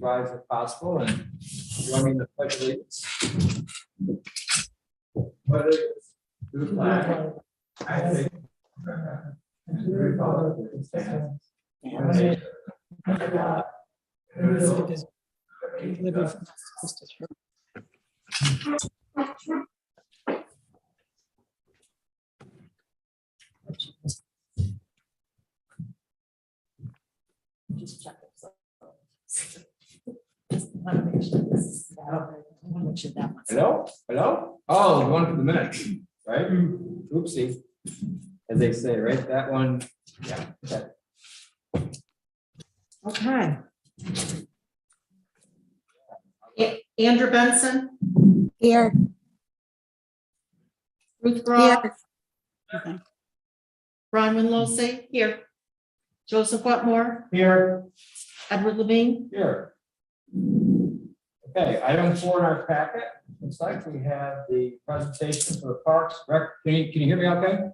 rise if possible and join me in the pledge of allegiance. Pledge allegiance to the flag. I think. And to the republic which stands one nation under God, indivisible, with liberty and justice for just check it. Want to make sure this is out. I want to make sure that one's. Hello? Hello? Oh, one for the minutes, right? Oopsie. As they say, right? That one. Yeah. Okay. Okay. Andrew Benson, Here. Ruth Brock, Okay. Ron Winlosey, here. Joseph Wetmore, Here. Edward Levine. Here. Okay, item 4 in our packet. Looks like we have the presentation for the Parks. Can you hear me okay?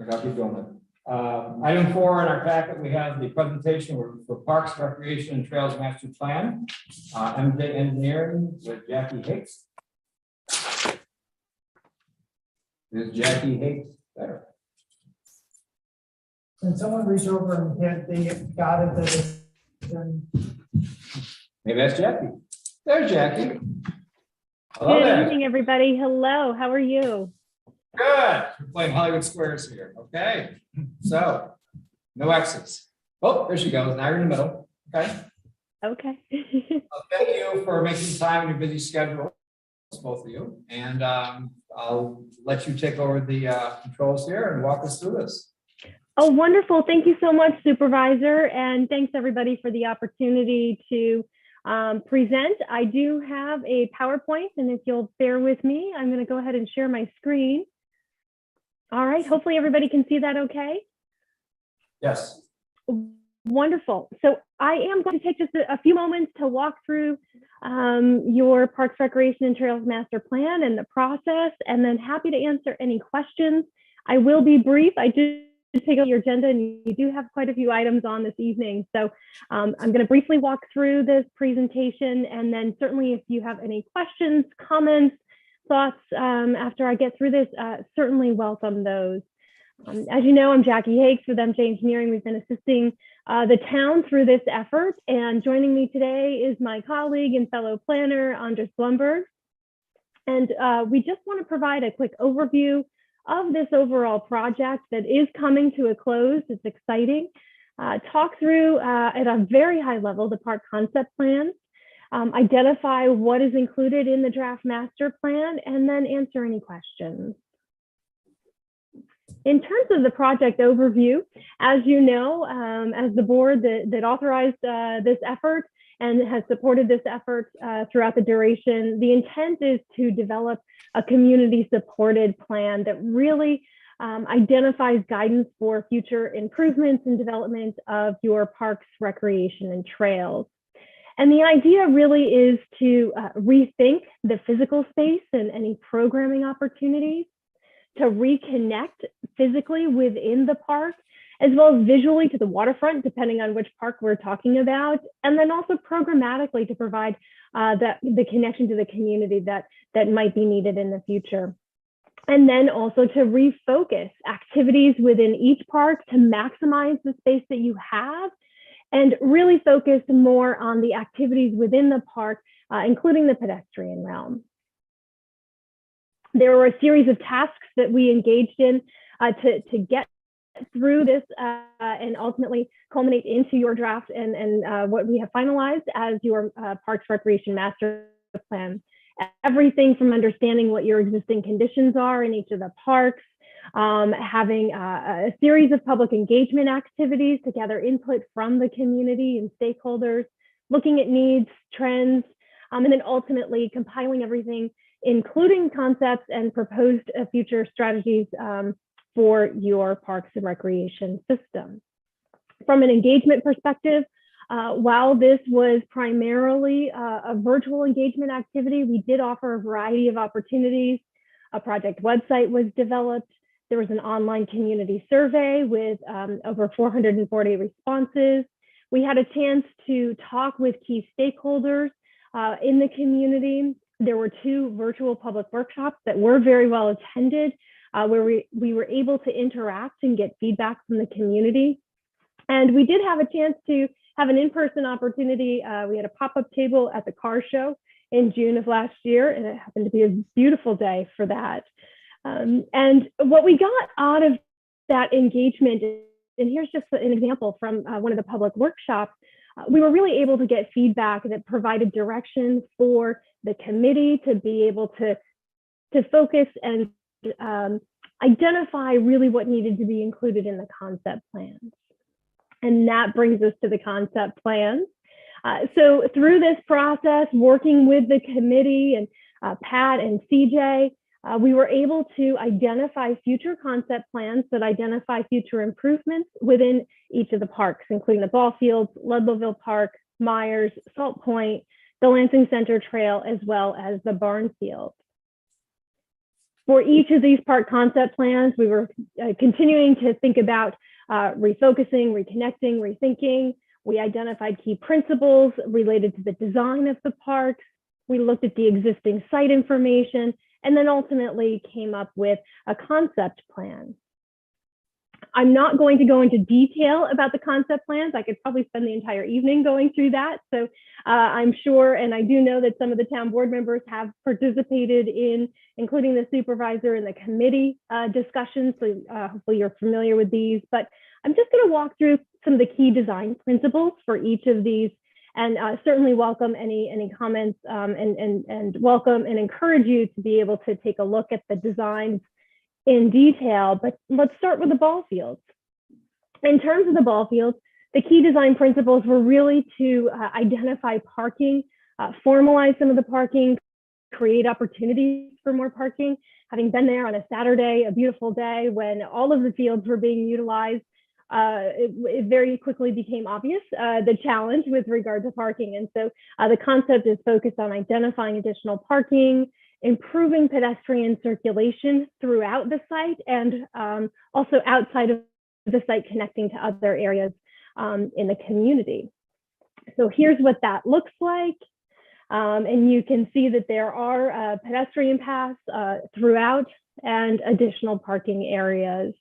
Okay, I'll keep going then. Item 4 in our packet, we have the presentation for Parks, Recreation, and Trails Master Plan. MJ Engineering with Jackie Hicks. Is Jackie Hicks there? Can someone reach over and hit the dot of the, Maybe that's Jackie. There's Jackie. Hello Good there. evening, everybody. Hello, how are you? Good. We're playing Hollywood Squares here. Okay. So no X's. Oh, there she goes. Now you're in the middle. Okay. Okay. Well, thank you for making time in your busy schedule, both of you. And I'll let you take over the controls here and walk us through this. Oh, wonderful. Thank you so much, Supervisor. And thanks everybody for the opportunity to present. I do have a PowerPoint, and if you'll bear with me, I'm going to go ahead and share my screen. All right. Hopefully everybody can see that okay. Yes. Wonderful. So I am going to take just a few moments to walk through your Parks, Recreation, and Trails Master Plan and the process, and then happy to answer any questions. I will be brief. I did take out your agenda, and you do have quite a few items on this evening. So I'm going to briefly walk through this presentation, and then certainly if you have any questions, comments, thoughts after I get through this, certainly welcome those. As you know, I'm Jackie Hicks with MJ Engineering. We've been assisting the town through this effort, and joining me today is my colleague and fellow planner, Andres Blumberg. And we just want to provide a quick overview of this overall project that is coming to a close. It's exciting. Talk through at a very high level the park concept plan, identify what is included in the draft master plan, and then answer any questions. In terms of the project overview, as you know, as the board that authorized this effort and has supported this effort throughout the duration, the intent is to develop a community-supported plan that really identifies guidance for future improvements and development of your parks, recreation, and trails. And the idea really is to rethink the physical space and any programming opportunities, to reconnect physically within the park, as well as visually to the waterfront, depending on which park we're talking about, and then also programmatically to provide the connection to the community that might be needed in the future. And then also to refocus activities within each park to maximize the space that you have, and really focus more on the activities within the park, including the pedestrian realm. There were a series of tasks that we engaged in to get through this and ultimately culminate into your draft and what we have finalized as your Parks Recreation Master Plan. Everything from understanding what your existing conditions are in each of the parks, having a series of public engagement activities to gather input from the community and stakeholders, looking at needs, trends, and then ultimately compiling everything, including concepts and proposed future strategies for your parks and recreation system. From an engagement perspective, while this was primarily a virtual engagement activity, we did offer a variety of opportunities. A project website was developed. There was an online community survey with over 440 responses. We had a chance to talk with key stakeholders in the community. There were 2 virtual public workshops that were very well attended, where we were able to interact and get feedback from the community. And we did have a chance to have an in-person opportunity. We had a pop-up table at the car show in June of last year, and it happened to be a beautiful day for that. And what we got out of that engagement, and here's just an example from one of the public workshops, we were really able to get feedback that provided direction for the committee to be able to focus and identify really what needed to be included in the concept plans. And that brings us to the concept plans. So through this process, working with the committee and Pat and CJ, we were able to identify future concept plans that identify future improvements within each of the parks, including the ball fields, Ludlowville Park, Myers, Salt Point, the Lansing Center Trail, as well as the barn field. For each of these park concept plans, we were continuing to think about refocusing, reconnecting, rethinking. We identified key principles related to the design of the parks. We looked at the existing site information, and then ultimately came up with a concept plan. I'm not going to go into detail about the concept plans. I could probably spend the entire evening going through that. So I'm sure, and I do know that some of the town board members have participated in, including the supervisor and the committee discussions. So hopefully you're familiar with these, but I'm just going to walk through some of the key design principles for each of these, and certainly welcome any comments and welcome and encourage you to be able to take a look at the designs in detail. But let's start with the ball fields. In terms of the ball fields, the key design principles were really to identify parking, formalize some of the parking, create opportunities for more parking. Having been there on a Saturday, a beautiful day when all of the fields were being utilized, it very quickly became obvious the challenge with regard to parking. And so the concept is focused on identifying additional parking, improving pedestrian circulation throughout the site, and also outside of the site, connecting to other areas in the community. So here's what that looks like. And you can see that there are pedestrian paths throughout and additional parking areas.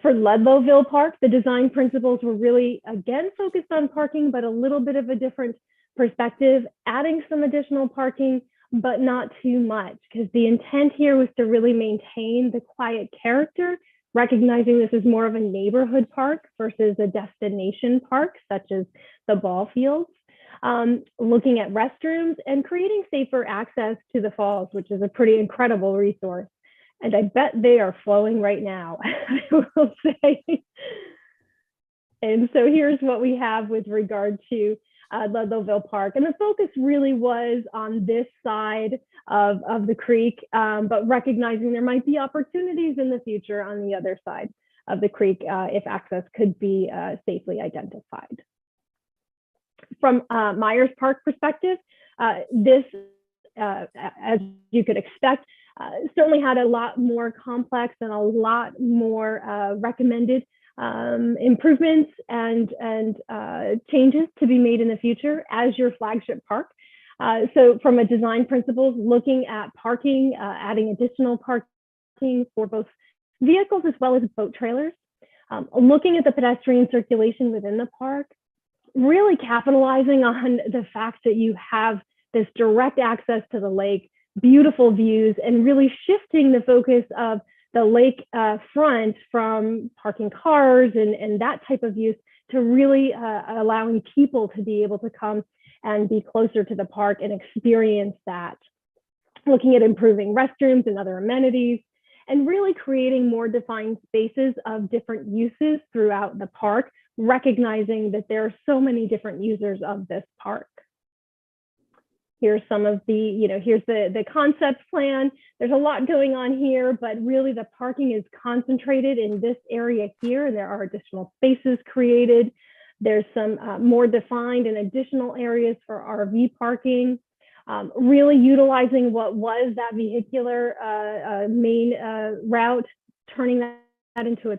For Ludlowville Park, the design principles were really, again, focused on parking, but a little bit of a different perspective, adding some additional parking, but not too much, because the intent here was to really maintain the quiet character, recognizing this is more of a neighborhood park versus a destination park, such as the ball fields. Looking at restrooms and creating safer access to the falls, which is a pretty incredible resource. And I bet they are flowing right now, I will say. And so here's what we have with regard to Ludlowville Park. And the focus really was on this side of the creek, but recognizing there might be opportunities in the future on the other side of the creek if access could be safely identified. From Myers Park perspective, this, as you could expect, certainly had a lot more complex and a lot more recommended improvements and changes to be made in the future as your flagship park. So from a design principles, looking at parking, adding additional parking for both vehicles as well as boat trailers, looking at the pedestrian circulation within the park, really capitalizing on the fact that you have this direct access to the lake, beautiful views, and really shifting the focus of the lake front from parking cars and that type of use to really allowing people to be able to come and be closer to the park and experience that. Looking at improving restrooms and other amenities, and really creating more defined spaces of different uses throughout the park, recognizing that there are so many different users of this park. Here's some of the, here's the concept plan. There's a lot going on here, but really the parking is concentrated in this area here, and there are additional spaces created. There's some more defined and additional areas for RV parking, really utilizing what was that vehicular main route, turning that into a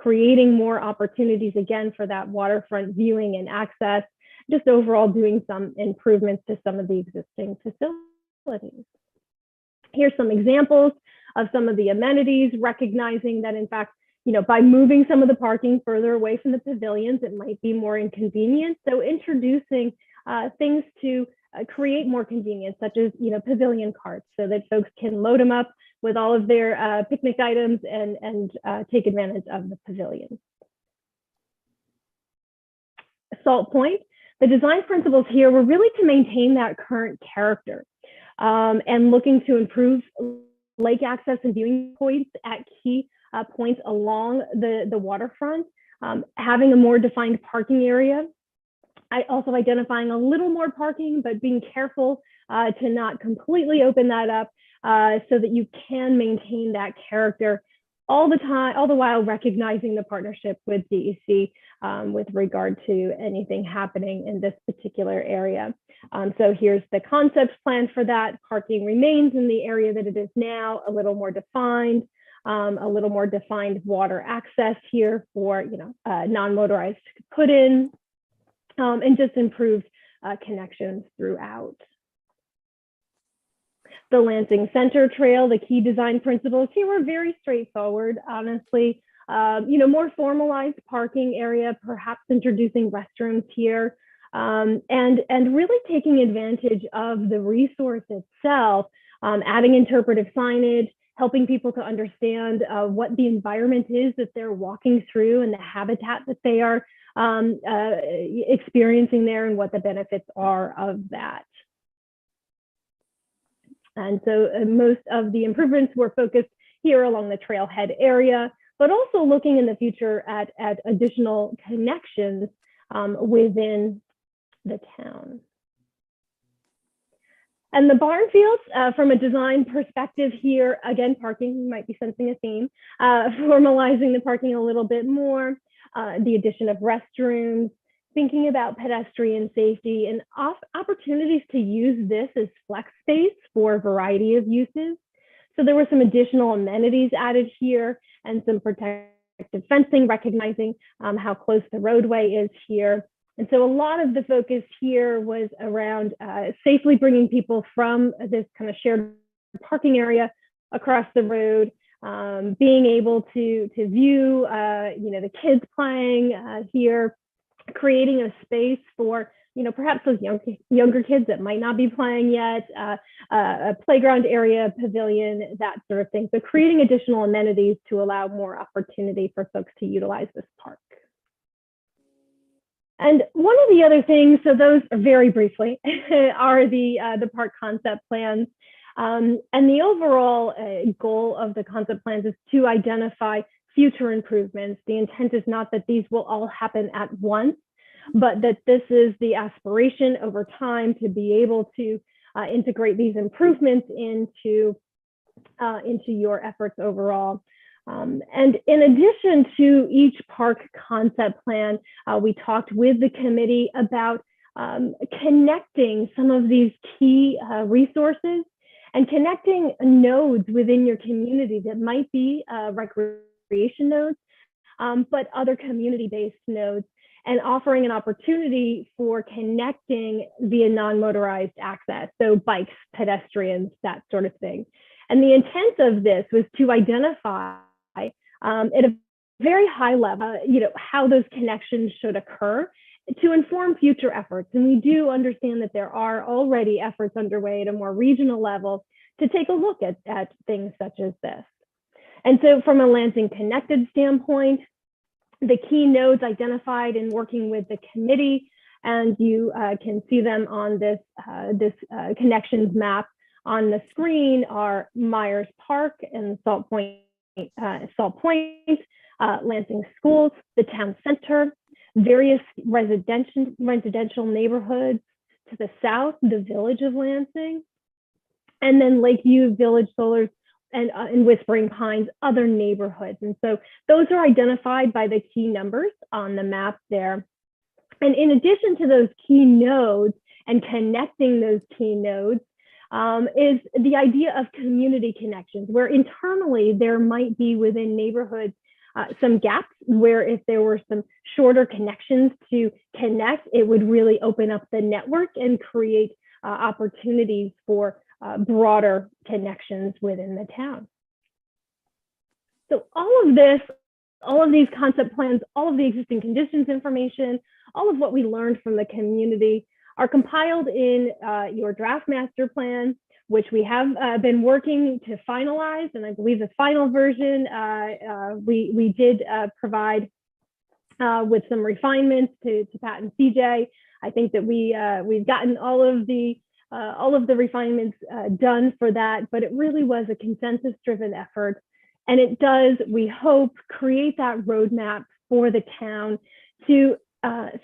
creating more opportunities again for that waterfront viewing and access, just overall doing some improvements to some of the existing facilities. Here's some examples of some of the amenities, recognizing that in fact, by moving some of the parking further away from the pavilions, it might be more inconvenient. So introducing things to create more convenience, such as pavilion carts, so that folks can load them up with all of their picnic items and take advantage of the pavilion. Salt Point, the design principles here were really to maintain that current character and looking to improve lake access and viewing points at key points along the waterfront, having a more defined parking area. Also identifying a little more parking, but being careful to not completely open that up so that you can maintain that character all the time, all the while recognizing the partnership with DEC with regard to anything happening in this particular area. So here's the concept plan for that. Parking remains in the area that it is now, a little more defined water access here for non-motorized to put in, and just improved connections throughout. The Lansing Center Trail, the key design principles here were very straightforward, honestly. More formalized parking area, perhaps introducing restrooms here, and really taking advantage of the resource itself, adding interpretive signage, helping people to understand what the environment is that they're walking through and the habitat that they are experiencing there and what the benefits are of that. And so most of the improvements were focused here along the trailhead area, but also looking in the future at additional connections within the town. And the barn fields, from a design perspective here, again, parking, you might be sensing a theme, formalizing the parking a little bit more, the addition of restrooms, thinking about pedestrian safety and opportunities to use this as flex space for a variety of uses. So there were some additional amenities added here and some protective fencing, recognizing how close the roadway is here. And so a lot of the focus here was around safely bringing people from this kind of shared parking area across the road, being able to view, the kids playing here, creating a space for, perhaps those younger kids that might not be playing yet, a playground area, pavilion, that sort of thing. So creating additional amenities to allow more opportunity for folks to utilize this park. And one of the other things, so those are very briefly, are the park concept plans. And the overall goal of the concept plans is to identify future improvements. The intent is not that these will all happen at once, but that this is the aspiration over time to be able to integrate these improvements into your efforts overall. And in addition to each park concept plan, we talked with the committee about connecting some of these key resources and connecting nodes within your community that might be recreation nodes, but other community-based nodes, and offering an opportunity for connecting via non-motorized access, so bikes, pedestrians, that sort of thing. And the intent of this was to identify at a very high level, how those connections should occur to inform future efforts. And we do understand that there are already efforts underway at a more regional level to take a look at things such as this. And so from a Lansing Connected standpoint, the key nodes identified in working with the committee, and you can see them on this connections map on the screen, are Myers Park and Salt Point, Lansing Schools, the town center, various residential neighborhoods to the south, the village of Lansing, and then Lakeview, Village Solars, and Whispering Pines, other neighborhoods. And so those are identified by the key numbers on the map there. And in addition to those key nodes and connecting those key nodes, is the idea of community connections, where internally there might be within neighborhoods some gaps where if there were some shorter connections to connect, it would really open up the network and create opportunities for broader connections within the town. So all of this, all of these concept plans, all of the existing conditions information, all of what we learned from the community are compiled in your draft master plan, which we have been working to finalize. And I believe the final version we did provide with some refinements to Pat and CJ. I think that we've gotten all of the refinements done for that, but it really was a consensus-driven effort. And it does, we hope, create that roadmap for the town to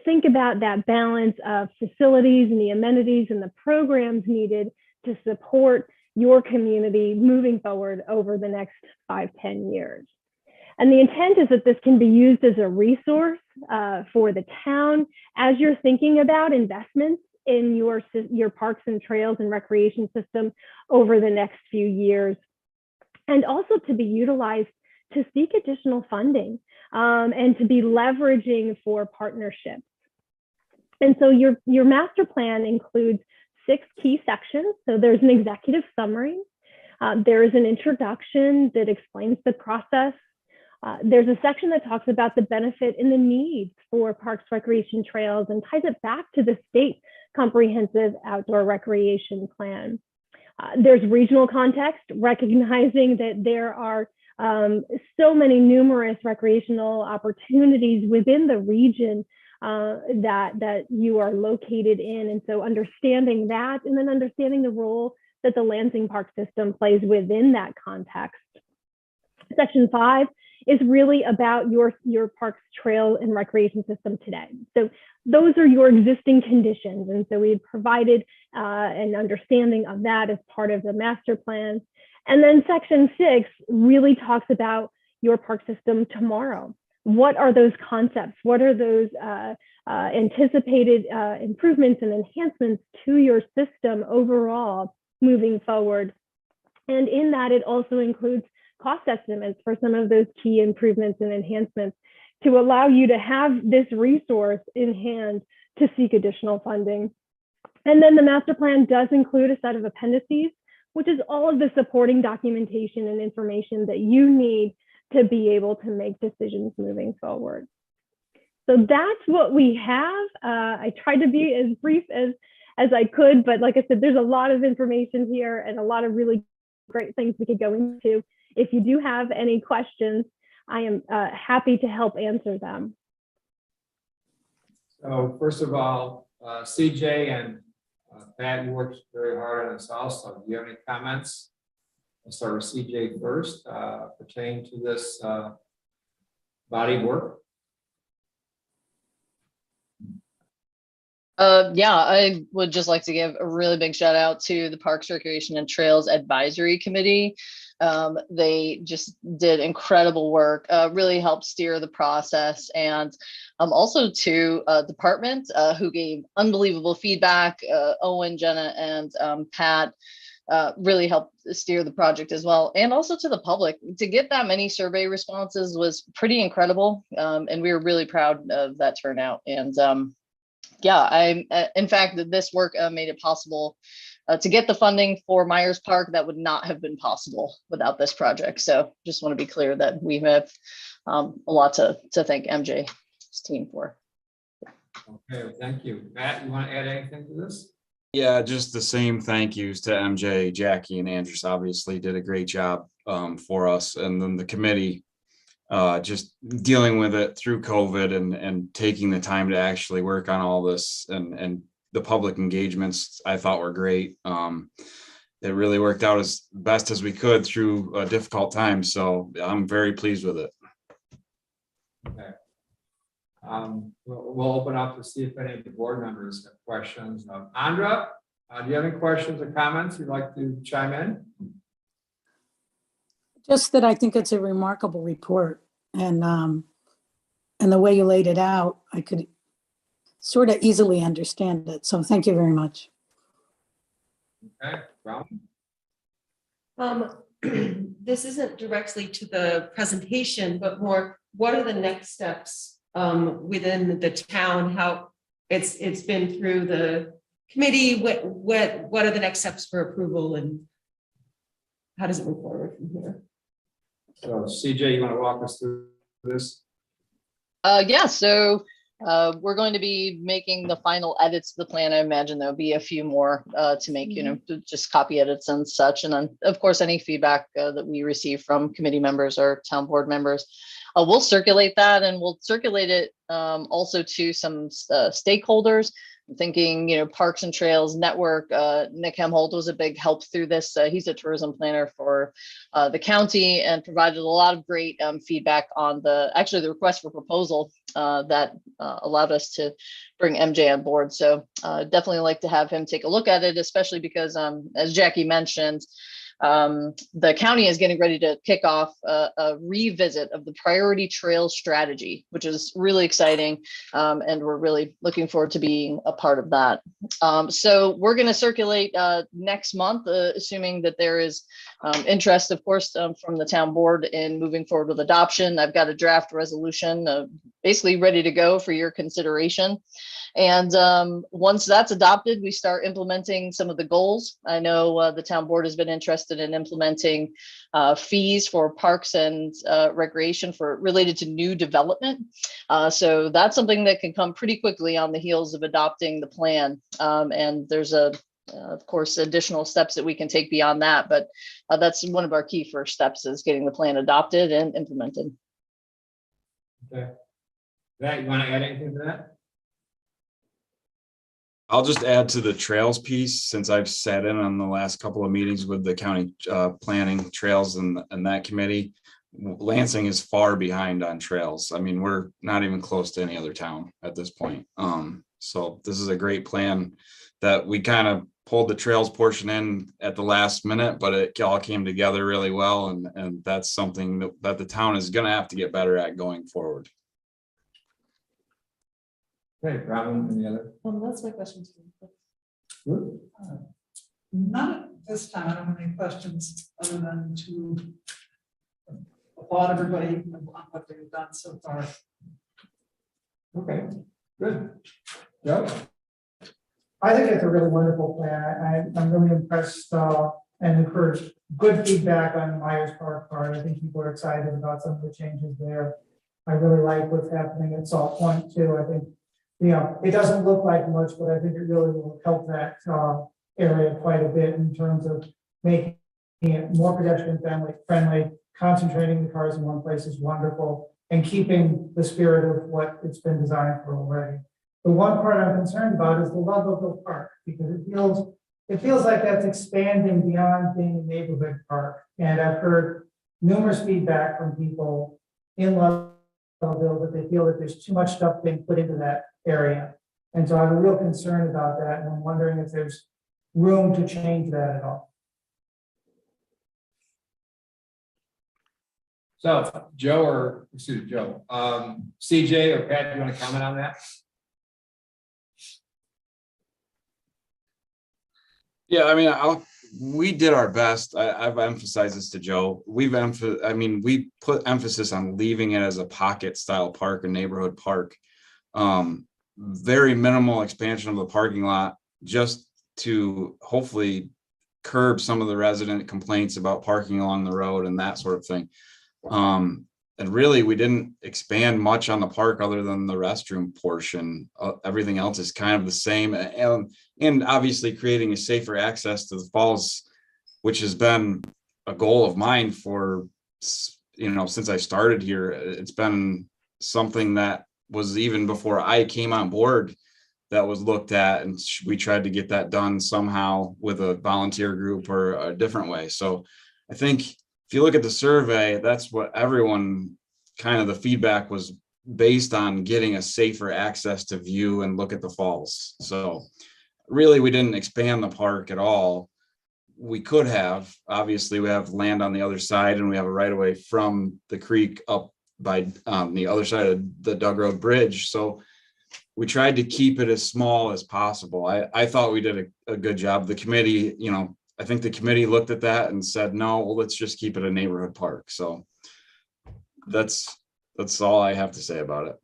think about that balance of facilities and the amenities and the programs needed to support your community moving forward over the next 5-10 years. And the intent is that this can be used as a resource for the town as you're thinking about investments in your parks and trails and recreation system over the next few years. And also to be utilized to seek additional funding and to be leveraging for partnerships. And so your master plan includes 6 key sections. So there's an executive summary. There is an introduction that explains the process. There's a section that talks about the benefit and the needs for parks, recreation, trails, and ties it back to the state comprehensive outdoor recreation plan. There's regional context, recognizing that there are so many numerous recreational opportunities within the region that you are located in. And so understanding that, and then understanding the role that the Lansing Park system plays within that context. Section 5 is really about your parks, trail, and recreation system today. So those are your existing conditions. And so we provided an understanding of that as part of the master plan. And then section 6 really talks about your park system tomorrow. What are those concepts? What are those anticipated improvements and enhancements to your system overall moving forward? And in that, it also includes cost estimates for some of those key improvements and enhancements to allow you to have this resource in hand to seek additional funding. And then the master plan does include a set of appendices, which is all of the supporting documentation and information that you need to be able to make decisions moving forward. So that's what we have. I tried to be as brief as I could, but like I said, there's a lot of information here and a lot of really great things we could go into. If you do have any questions, I am happy to help answer them. So first of all, CJ and Pat, you worked very hard on this also. Do you have any comments? I'll start with CJ first, pertaining to this body of work. Yeah, I would just like to give a really big shout out to the Parks, Recreation, and Trails Advisory Committee. They just did incredible work, really helped steer the process, and also to department who gave unbelievable feedback. Owen, Jenna, and Pat really helped steer the project as well. And also to the public. To get that many survey responses was pretty incredible, and we were really proud of that turnout. And yeah, in fact, this work made it possible to get the funding for Myers Park that would not have been possible without this project. So just want to be clear that we have a lot to thank MJ's team for. Okay, thank you. Matt, you want to add anything to this? Yeah, just the same thank yous to MJ, Jackie, and Andrews. Obviously did a great job for us. And then the committee just dealing with it through COVID and taking the time to actually work on all this, and the public engagements I thought were great. It really worked out as best as we could through a difficult time. So I'm very pleased with it. Okay. We'll open up to see if any of the board members have questions. Andra, do you have any questions or comments you'd like to chime in? Just that I think it's a remarkable report, and the way you laid it out, I could sort of easily understand it. So thank you very much. Okay, Brown. This isn't directly to the presentation, but more what are the next steps within the town? How it's been through the committee, what are the next steps for approval, and how does it move forward from here? So CJ, you want to walk us through this? Yeah, so we're going to be making the final edits to the plan. I imagine there'll be a few more to make, just copy edits and such. And then, of course, any feedback that we receive from committee members or town board members, we'll circulate that, and we'll circulate it also to some stakeholders. I'm thinking, Parks and Trails Network. Nick Hemholt was a big help through this. He's a tourism planner for the county and provided a lot of great feedback on the request for proposal that allowed us to bring MJ on board. So definitely like to have him take a look at it, especially because as Jackie mentioned, the county is getting ready to kick off a revisit of the priority trail strategy, which is really exciting. And we're really looking forward to being a part of that. So we're going to circulate next month, assuming that there is interest, of course, from the town board in moving forward with adoption. I've got a draft resolution basically ready to go for your consideration. And once that's adopted, we start implementing some of the goals. I know the town board has been interested in implementing fees for parks and recreation related to new development. So that's something that can come pretty quickly on the heels of adopting the plan. And there's of course, additional steps that we can take beyond that. But that's one of our key first steps, is getting the plan adopted and implemented. Okay. That, you want to add anything to that? I'll just add to the trails piece, since I've sat in on the last couple of meetings with the county planning trails and that committee. Lansing is far behind on trails. I mean, we're not even close to any other town at this point. So this is a great plan that we kind of pulled the trails portion in at the last minute, but it all came together really well. And that's something that the town is going to have to get better at going forward. Okay, Robin, any other? That's my question. None at this time. I don't have any questions other than to applaud everybody on what they've done so far. Okay, good. Joe? I think it's a really wonderful plan. I'm really impressed and encouraged. Good feedback on Myers Park part. I think people are excited about some of the changes there. I really like what's happening at Salt Point too. I think, it doesn't look like much, but I think it really will help that area quite a bit in terms of making it more pedestrian friendly. Concentrating the cars in one place is wonderful, and keeping the spirit of what it's been designed for already. The one part I'm concerned about is the Ludlowville Park, because it feels like that's expanding beyond being a neighborhood park. And I've heard numerous feedback from people in Ludlowville that they feel that there's too much stuff being put into that area. And so I have a real concern about that, and I'm wondering if there's room to change that at all. So Joe, CJ or Pat, do you want to comment on that? Yeah, I mean, we did our best. I've emphasized this to Joe. We put emphasis on leaving it as a pocket style park, a neighborhood park. Very minimal expansion of the parking lot, just to hopefully curb some of the resident complaints about parking along the road and that sort of thing. And really, we didn't expand much on the park other than the restroom portion. Everything else is kind of the same. And obviously creating a safer access to the falls, which has been a goal of mine for, since I started here. It's been something that was even before I came on board that was looked at, and we tried to get that done somehow with a volunteer group or a different way. So I think if you look at the survey, that's what everyone kind of the feedback was based on, getting a safer access to view and look at the falls. So really, we didn't expand the park at all. We could have. Obviously, we have land on the other side, and we have a right of way from the creek up by the other side of the Doug Road Bridge. So we tried to keep it as small as possible. I thought we did a good job. The committee, I think the committee looked at that and said, no, well, let's just keep it a neighborhood park. So that's that's all I have to say about it.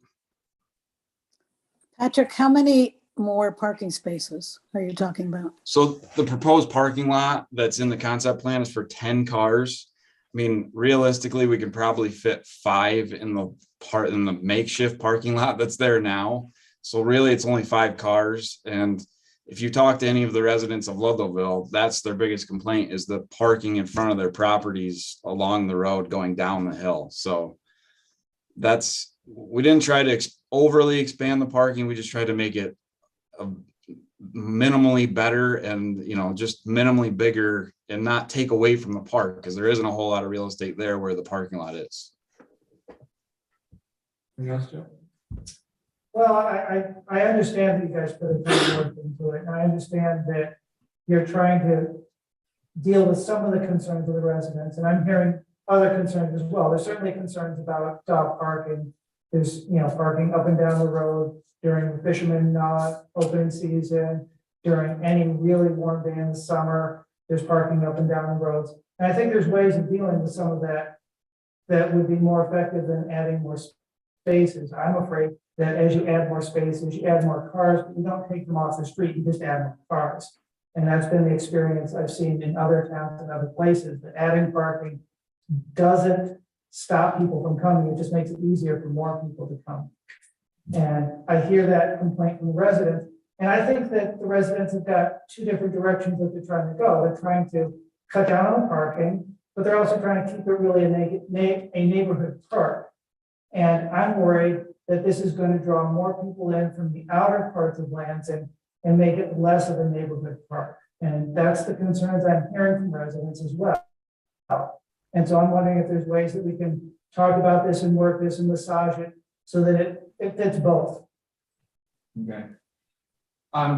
Patrick, how many more parking spaces are you talking about? So the proposed parking lot that's in the concept plan is for 10 cars. I mean, realistically, we can probably fit 5 in the makeshift parking lot that's there now. So really, it's only 5 cars. And if you talk to any of the residents of Ludlowville, that's their biggest complaint, is the parking in front of their properties along the road going down the hill. So we didn't try to overly expand the parking. We just tried to make it minimally better and, just minimally bigger and not take away from the park, because there isn't a whole lot of real estate there where the parking lot is. Anything else, Joe? Well, I understand that you guys put a ton of work into it, and I understand that you're trying to deal with some of the concerns of the residents, and I'm hearing other concerns as well. There's certainly concerns about parking. There's, parking up and down the road during the fisherman opening season, during any really warm day in the summer. There's parking up and down the roads. And I think there's ways of dealing with some of that would be more effective than adding more spaces. I'm afraid that as you add more spaces, you add more cars, but you don't take them off the street, you just add more cars. And that's been the experience I've seen in other towns and other places, that adding parking doesn't stop people from coming, it just makes it easier for more people to come. And I hear that complaint from the residents, and I think that the residents have got 2 different directions that they're trying to go. They're trying to cut down on the parking, but they're also trying to keep it really a neighborhood park. And I'm worried that this is going to draw more people in from the outer parts of Lansing and make it less of a neighborhood park. And that's the concerns I'm hearing from residents as well. And so I'm wondering if there's ways that we can talk about this and work this and massage it so that it fits both. Okay.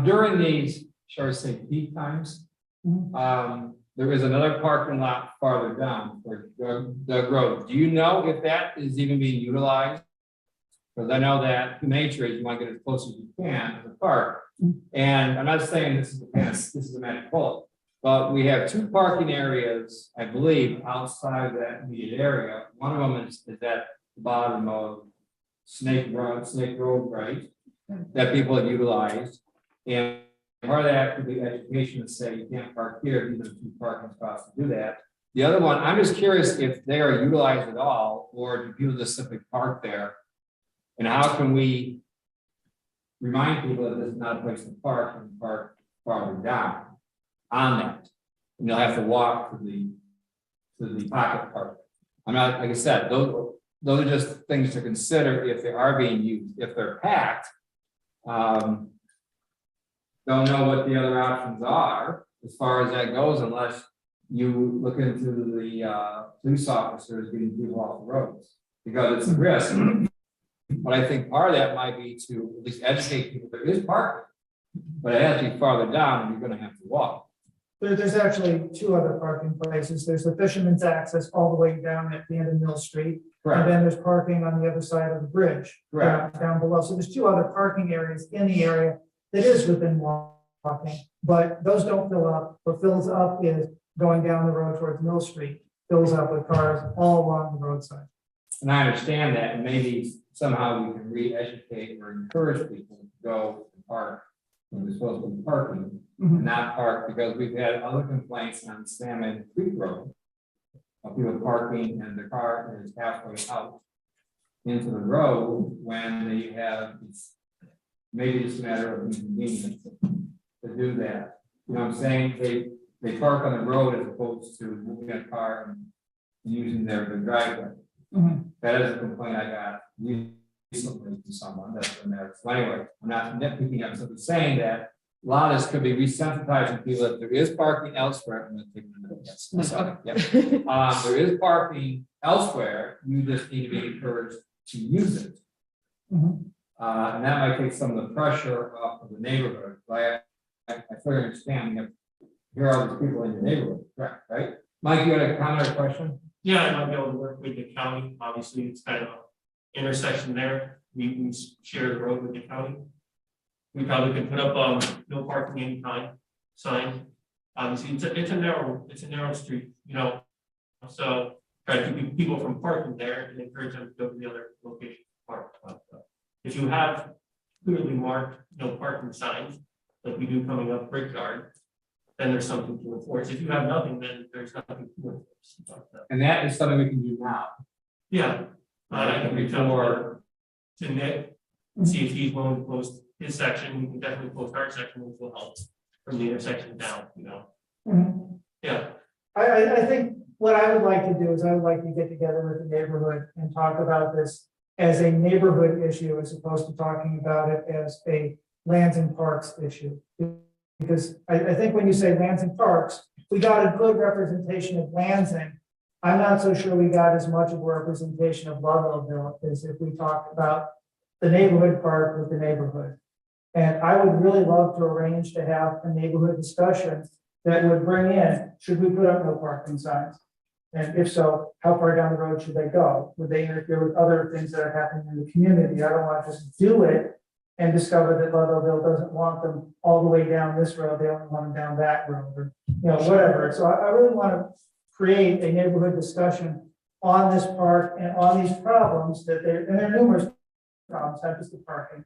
During these, shall I say, peak times, there is another parking lot farther down for Doug Road. Do you know if that is even being utilized? Because I know that the nature is you want to get as close as you can to the park. And I'm not saying this is a magic bullet, but we have 2 parking areas, I believe, outside of that immediate area. One of them is at the bottom of Snake Road, right? That people have utilized. And part of that could be education to say you can't park here, these are 2 parking spots to do that. The other one, I'm just curious if they are utilized at all, or do people just simply park there? And how can we remind people that this is not a place to park and park farther down on that? And they'll have to walk to the pocket park. I'm not, like I said, those are just things to consider if they are being used. If they're packed, don't know what the other options are as far as that goes, unless you look into the police officers getting people off the roads, because it's a risk. But I think part of that might be to at least educate people there is parking, but it has to be farther down and you're going to have to walk. There's actually 2 other parking places. There's the Fisherman's Access all the way down at the end of Mill Street. Correct. And then there's parking on the other side of the bridge. Correct. Down below. So there's 2 other parking areas in the area that is within walking, but those don't fill up. What fills up is going down the road towards Mill Street, fills up with cars all along the roadside. And I understand that, and maybe somehow we can re-educate or encourage people to go and park when they're supposed to be parking, and not park, because we've had other complaints on Salmon Creek Road of people parking and the car is halfway out into the road when they have, it's maybe it's a matter of inconvenience to do that. You know what I'm saying? They park on the road as opposed to moving a car and using their driveway. That is a complaint I got recently from someone that's been there. So anyway, I'm not nitpicking, I'm simply saying that a lot of this could be resensitizing people that there is parking elsewhere. I'm going to take a minute. Yes. Yep. There is parking elsewhere. You just need to be encouraged to use it. And that might take some of the pressure off of the neighborhood. But I fully understand. Here are all these people in your neighborhood, correct? Right? Mike, you had a comment or a question? Yeah, I might be able to work with the county. Obviously, it's kind of an intersection there. We can share the road with the county. We probably could put up no parking anytime sign. Obviously, it's a narrow street, you know. So try to keep people from parking there and encourage them to go to the other location to park. If you have clearly marked no parking signs, like we do coming up Brickyard, then there's something to enforce. If you have nothing, then there's nothing to enforce. And that is something we can do now. Yeah, I can reach out to Nick and see if he's willing to close his section. We can definitely close our section, which will help from the intersection down, you know. Mhm. Yeah, I think what I would like to do is I would like to get together with the neighborhood and talk about this as a neighborhood issue as opposed to talking about it as a Lansing Parks issue. Because I think when you say Lansing Parks, we got a good representation of Lansing. I'm not so sure we got as much of a representation of Ludlowville as if we talked about the neighborhood park with the neighborhood. And I would really love to arrange to have a neighborhood discussion that would bring in, should we put up no parking signs? And if so, how far down the road should they go? Would they interfere with other things that are happening in the community? I don't want to just do it and discover that Ludlowville doesn't want them all the way down this road. They only want them down that road or, whatever. So I really want to create a neighborhood discussion on this park and on these problems and there are numerous problems, not just the parking.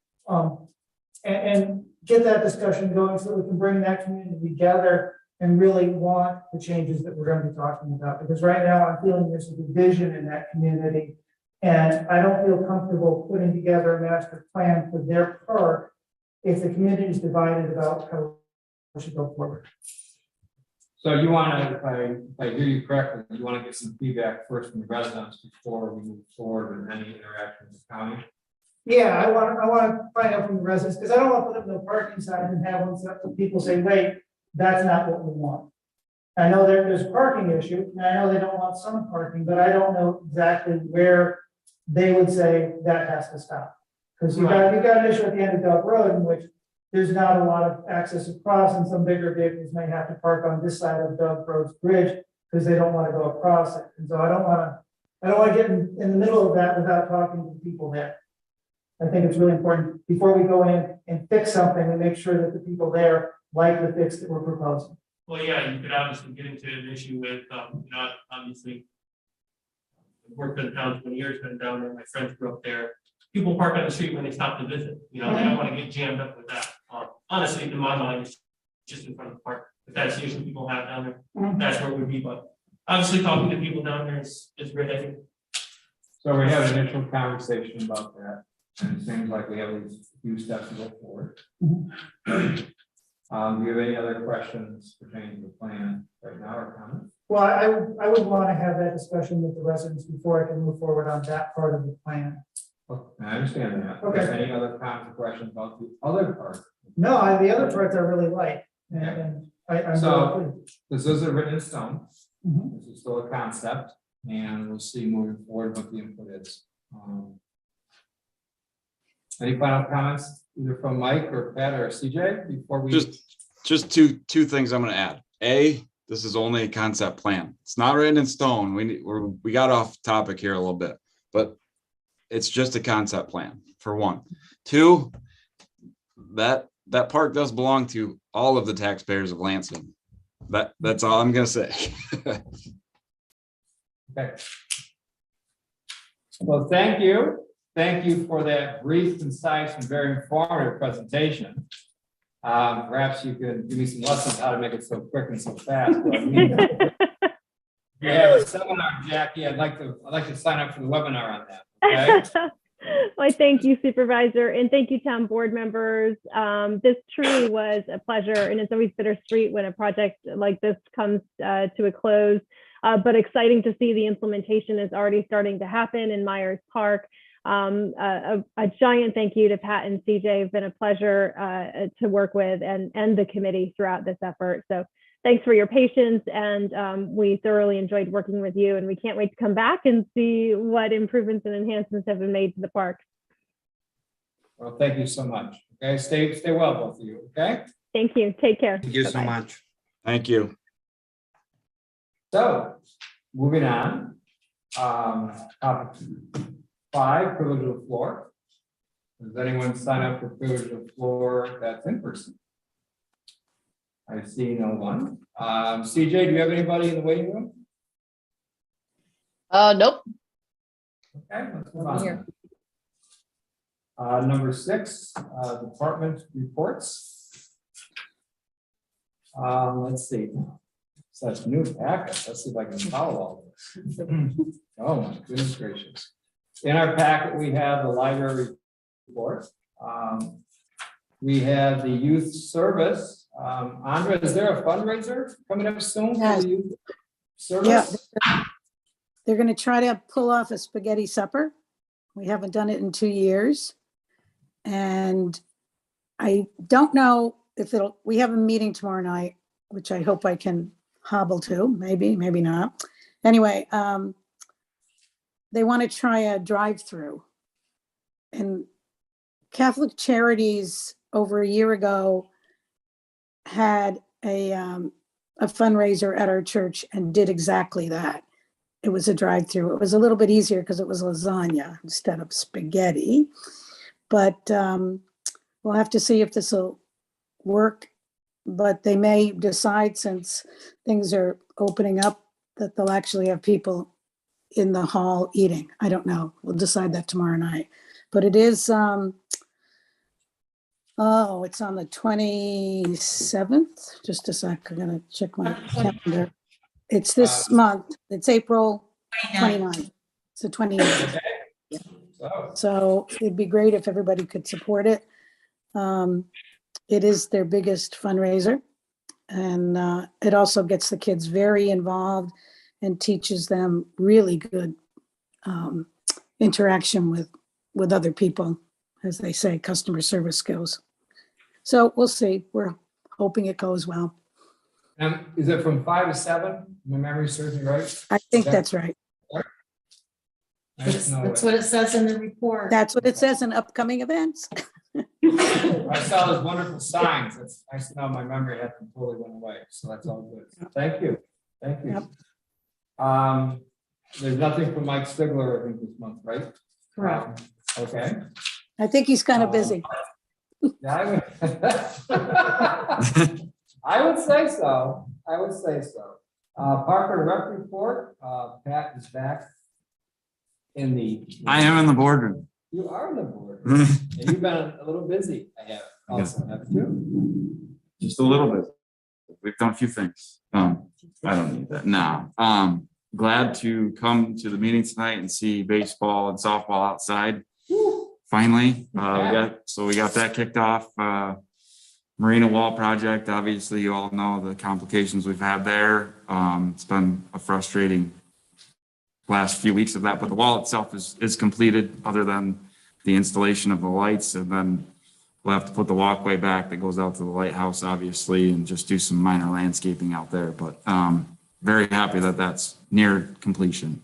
And get that discussion going so that we can bring that community together and really want the changes that we're going to be talking about. Because right now I'm feeling there's a division in that community. And I don't feel comfortable putting together a master plan for their park if the community is divided about how we should go forward. So you want to, if I hear you correctly, you want to get some feedback first from the residents before we move forward with any interaction with the county? Yeah, I want to find out from the residents, because I don't want to put up no parking signs and have people say, wait, that's not what we want. I know there's a parking issue, and I know they don't want some parking, but I don't know exactly where they would say that has to stop. Because you got an issue at the end of Dove Road in which there's not a lot of access across, and some bigger vehicles may have to park on this side of Dove Road's bridge because they don't want to go across it. And so I don't want to get in the middle of that without talking to the people there. I think it's really important before we go in and fix something, we make sure that the people there like the fix that we're proposing. well, yeah, you could obviously get into an issue with, obviously. I've worked in the town 20 years, been down there, my friends grew up there. People park on the street when they stop to visit, they don't want to get jammed up with that. Honestly, in my mind, it's just in front of the park. If that's the issue people have down there, that's where it would be, but obviously talking to people down there is great, I think. So we have an initial conversation about that, and it seems like we have at least a few steps to go forward. Do you have any other questions pertaining to the plan right now or comments? Well, I would want to have that discussion with the residents before I can move forward on that part of the plan. I understand that. Okay. Any other comments or questions about the other part? No, the other parts I really like, and I'm So- really pleased. This isn't written in stone. Mhm. This is still a concept, and we'll see moving forward what the input is. Any final comments, either from Mike or Pat or CJ before we? Just two things I'm gonna add. A, this is only a concept plan. It's not written in stone. We got off topic here a little bit, but it's just a concept plan for one. Two, that park does belong to all of the taxpayers of Lansing. That's all I'm gonna say. Okay. Well, thank you. Thank you for that brief, concise, and very informative presentation. Perhaps you could give me some lessons how to make it so quick and so fast. You have a seminar, Jackie. I'd like to sign up for the webinar on that. Okay. Well, thank you, Supervisor, and thank you, town board members. This truly was a pleasure, and it's always bittersweet when a project like this comes to a close, but exciting to see the implementation is already starting to happen in Myers Park. A giant thank you to Pat and CJ. It's been a pleasure to work with and the committee throughout this effort. So thanks for your patience, and we thoroughly enjoyed working with you, and we can't wait to come back and see what improvements and enhancements have been made to the park. Well, thank you so much. Okay, stay well, both of you. Okay. Thank you. Take care. Thank you so Bye-bye. much. Thank you. So, moving on. Topic 5, privilege of the floor. Does anyone sign up for privilege of the floor that's in person? I see no one. CJ, do you have anybody in the waiting room? Nope. Okay, let's move Over here. on. Number 6, department reports. Let's see. Such new packet. Let's see if I can follow all this. Oh my goodness gracious. In our packet, we have the library report. We have the youth service. Andrea, is there a fundraiser coming up soon for Yes. the youth service? Yeah. They're going to try to pull off a spaghetti supper. We haven't done it in 2 years. And I don't know if we have a meeting tomorrow night, which I hope I can hobble to, maybe not. Anyway, they want to try a drive-through. And Catholic Charities over a year ago had a fundraiser at our church and did exactly that. It was a drive-through. It was a little bit easier because it was lasagna instead of spaghetti. But we'll have to see if this will work. But they may decide, since things are opening up, that they'll actually have people in the hall eating. I don't know. We'll decide that tomorrow night. But it is, it's on the 27th. Just a sec. I'm going to check my calendar. It's this month. It's April 29th. It's the 29th. Okay. So it'd be great if everybody could support it. It is their biggest fundraiser, and it also gets the kids very involved and teaches them really good interaction with other people, as they say, customer service skills. So we'll see. We're hoping it goes well. Is it from 5 to 7? My memory serves me right. I think that's right. Nice to know That's that. what it says in the report. That's what it says in upcoming events. I saw those wonderful signs. It's nice to know my memory hasn't totally went away. So that's all good. Thank you. Thank you. Yep. There's nothing from Mike Stigler, I think, this month, right? Correct. Okay. I think he's kind of busy. Yeah, I would say so. I would say so. Parker Rec report. Pat is back in the. I am in the boardroom. You are in the board. And you've been a little busy. I have also, haven't you? Just a little bit. We've done a few things. I don't need that. No. Glad to come to the meeting tonight and see baseball and softball outside. Finally, we got that kicked off. Marina wall project. Obviously, you all know the complications we've had there. It's been a frustrating last few weeks of that, but the wall itself is completed, other than the installation of the lights, and then we'll have to put the walkway back that goes out to the lighthouse, obviously, and just do some minor landscaping out there. But very happy that that's near completion.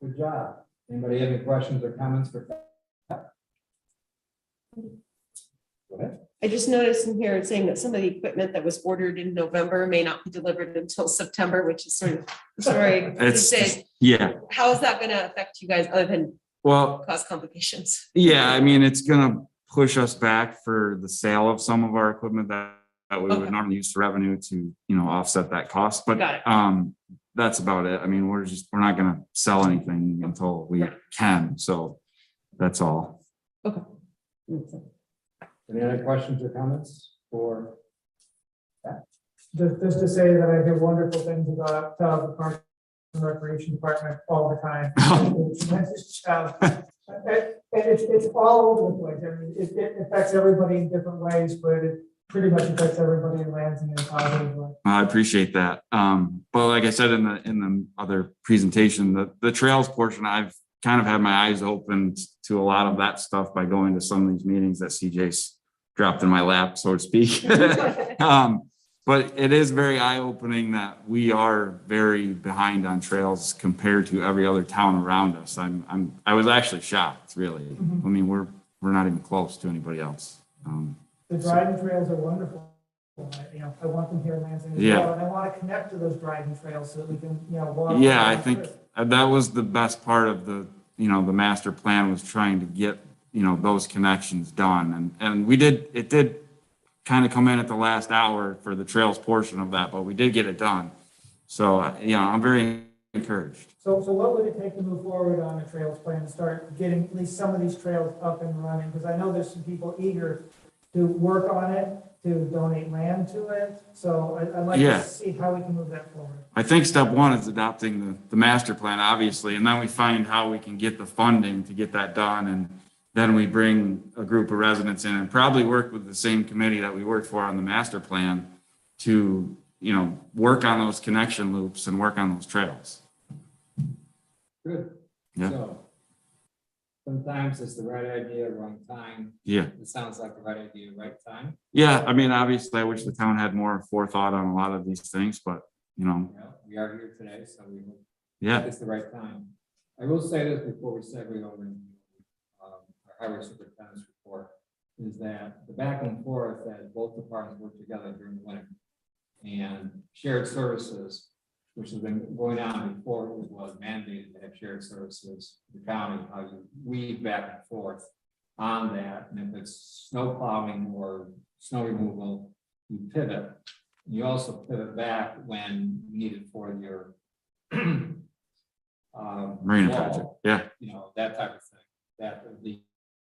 Good job. Anybody have any questions or comments for Pat? Go ahead. I just noticed in here it's saying that some of the equipment that was ordered in November may not be delivered until September, which is sort of sorry. Yeah. How is that going to affect you guys other than Well, cause complications? yeah, I mean, it's gonna push us back for the sale of some of our equipment that we would Okay. normally use for revenue to, offset that cost. But Got it. that's about it. I mean, we're not gonna sell anything until we can. So that's all. Okay. Any other questions or comments for? Just to say that I hear wonderful things about the Parks and Recreation Department all the time. It's all over the place. I mean, it affects everybody in different ways, but it pretty much affects everybody in Lansing in a positive way. I appreciate that. But like I said in the other presentation, the trails portion, I've kind of had my eyes open to a lot of that stuff by going to some of these meetings that CJ's dropped in my lap, so to speak. But it is very eye-opening that we are very behind on trails compared to every other town around us. I was actually shocked, really. I mean, we're not even close to anybody else. The driving trails are wonderful. I want them here in Lansing as Yeah. well, and I want to connect to those driving trails so that we can, walk. Yeah, I think that was the best part of the master plan, was trying to get, those connections done. And it did kind of come in at the last hour for the trails portion of that, but we did get it done. So, I'm very encouraged. So what would it take to move forward on a trails plan and start getting at least some of these trails up and running? Because I know there's some people eager to work on it, to donate land to it. So I'd like Yeah. to see how we can move that forward. I think step one is adopting the master plan, obviously, and then we find how we can get the funding to get that done. And then we bring a group of residents in and probably work with the same committee that we worked for on the master plan to, work on those connection loops and work on those trails. Good. Yeah. So, sometimes it's the right idea, wrong time. Yeah. It sounds like the right idea, right time. Yeah. I mean, obviously, I wish the town had more forethought on a lot of these things, but, Well, we are here today, so we hope yeah. it's the right time. I will say this before we segue over to our highway superintendent's report, is that the back and forth that both departments work together during the winter and shared services, which has been going on before it was mandated to have shared services, the county, how you weave back and forth on that. And if it's snow plowing or snow removal, you pivot. You also pivot back when needed for your Marina wall, project. Yeah. That type of thing, that the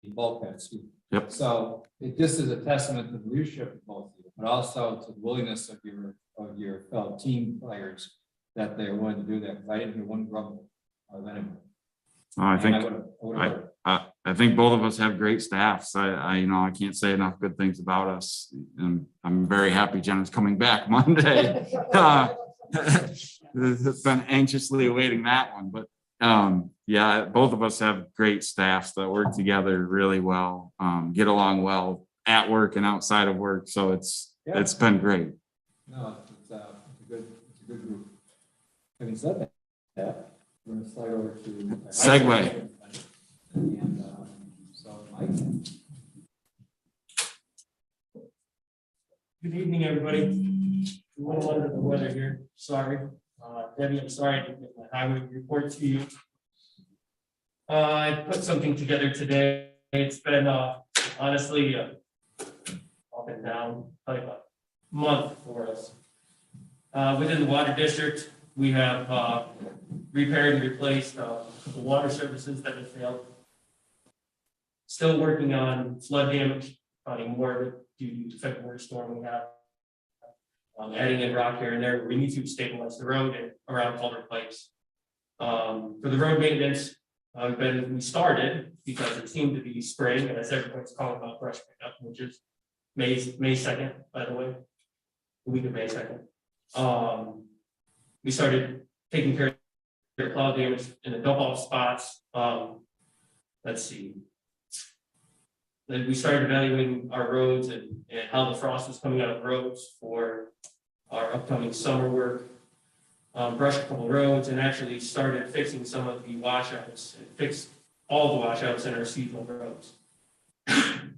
bulkheads. Yep. So this is a testament to the leadership of both of you, but also to the willingness of your fellow team players that they're willing to do that. Because I didn't hear one grumble of anyone. I think I think both of us have great staffs. I can't say enough good things about us, and I'm very happy Jenna's coming back Monday. It's been anxiously awaiting that one, but yeah, both of us have great staffs that work together really well, get along well at work and outside of work. So it's been great. No, it's a good group. Having said that, we're going to slide over to Segue. And so, Mike. Good evening, everybody. A little under the weather here, sorry. Debbie, I'm sorry I didn't get my highway report to you. I put something together today. It's been honestly up and down, like a month for us. Within the water district, we have repaired and replaced the water services that have failed. Still working on flood damage, finding more of it due to the February storm we have. Adding in rock here and there, we need to stabilize the road and around Culver Place. For the road maintenance, we started because it seemed to be spring, and as everyone's calling about brush pickup, which is May 2nd, by the way, the week of May 2nd. We started taking care of cloud damage in the dump off spots. Let's see. Then we started evaluating our roads and how the frost was coming out of roads for our upcoming summer work. Brushed a couple roads and actually started fixing some of the washouts and fixed all the washouts in our seasonal roads. And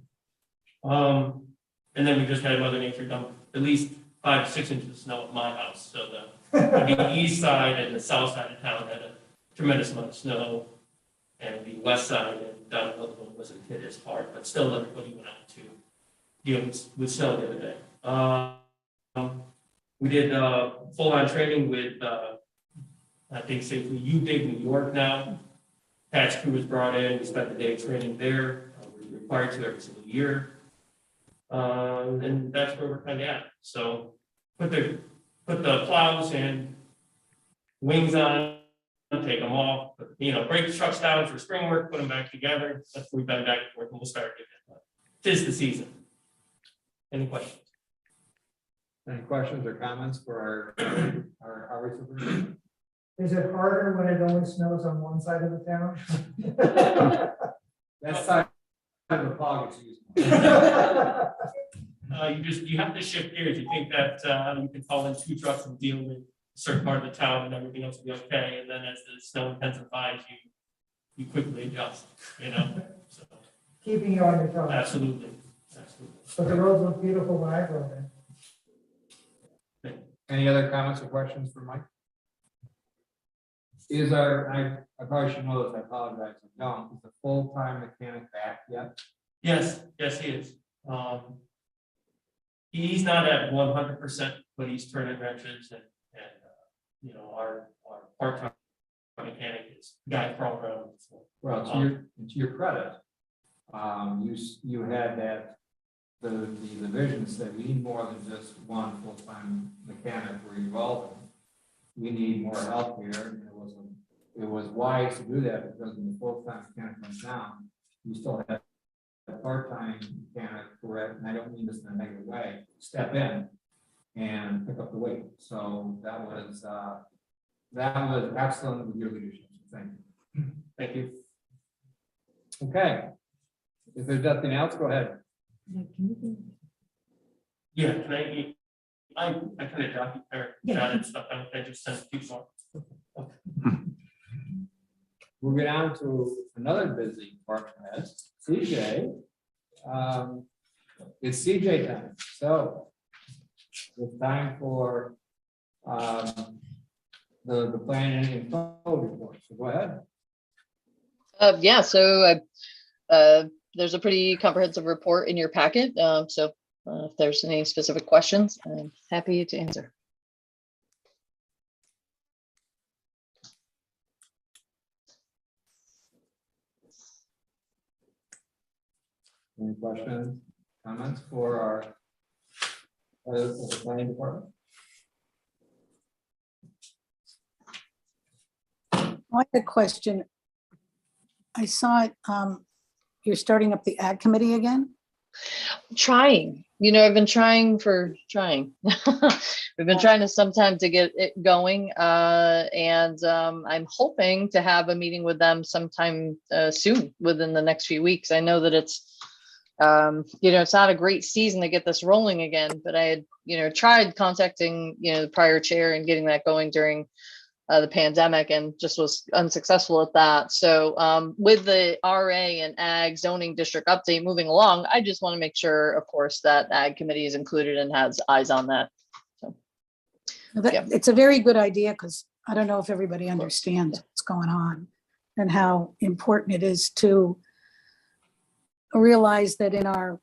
then we just had Mother Nature dump at least 5 to 6 inches of snow at my house. So the east side and the south side of town had a tremendous amount of snow, and the west side and down in Ludlowville wasn't hit as hard, but still everybody went out to deal with snow the other day. We did full-on training with, I think safely, UDIG New York now. Patch crew was brought in. We spent the day training there. We're required to every single year. And that's where we're kind of at. So put the plows and wings on, take them off, break the trucks down for spring work, put them back together. That's what we've been back and forth, and we'll start again. 'Tis the season. Any questions? Any questions or comments for our highway superintendent? Is it harder when it only snows on one side of the town? That's time the plow gets used. You have to shift gears. You think that you can call in 2 trucks and deal with a certain part of the town and everything else will be okay. And then as the snow intensifies, you quickly adjust, So, Keeping you on your toes. absolutely. But the roads look beautiful when I drove in. Any other comments or questions for Mike? I probably should know this, I apologize, I don't, is the full-time mechanic back yet? Yes, he is. He's not at 100%, but he's turning wrenches and you know, our part-time mechanic is guy crawling around. Well, to your credit, you had that, the vision said we need more than just one full-time mechanic we're evolving. We need more help here, and it was wise to do that, because when the full-time mechanic comes down, you still have a part-time mechanic, correct, and I don't mean this in a negative way, step in and pick up the weight. So that was excellent with your leadership. So thank you. Thank you. Okay. If there's nothing else, go ahead. Yeah, can I kind of jotted stuff down. I just sent a few more. Moving on to another busy park head, CJ. It's CJ time, so it's time for the planning and code report. So go ahead. Yeah, so there's a pretty comprehensive report in your packet. So if there's any specific questions, I'm happy to answer. Any questions, comments for our the planning department? I have a question. I saw it, you're starting up the ag committee again? Trying, I've been trying. We've been trying to sometime to get it going. And I'm hoping to have a meeting with them sometime soon, within the next few weeks. I know that it's not a great season to get this rolling again, but I had, tried contacting, the prior chair and getting that going during the pandemic, and just was unsuccessful at that. So with the RA and ag zoning district update moving along, I just want to make sure, of course, that ag committee is included and has eyes on that. So yeah. It's a very good idea, because I don't know if everybody understands what's going on and how important it is to realize that in our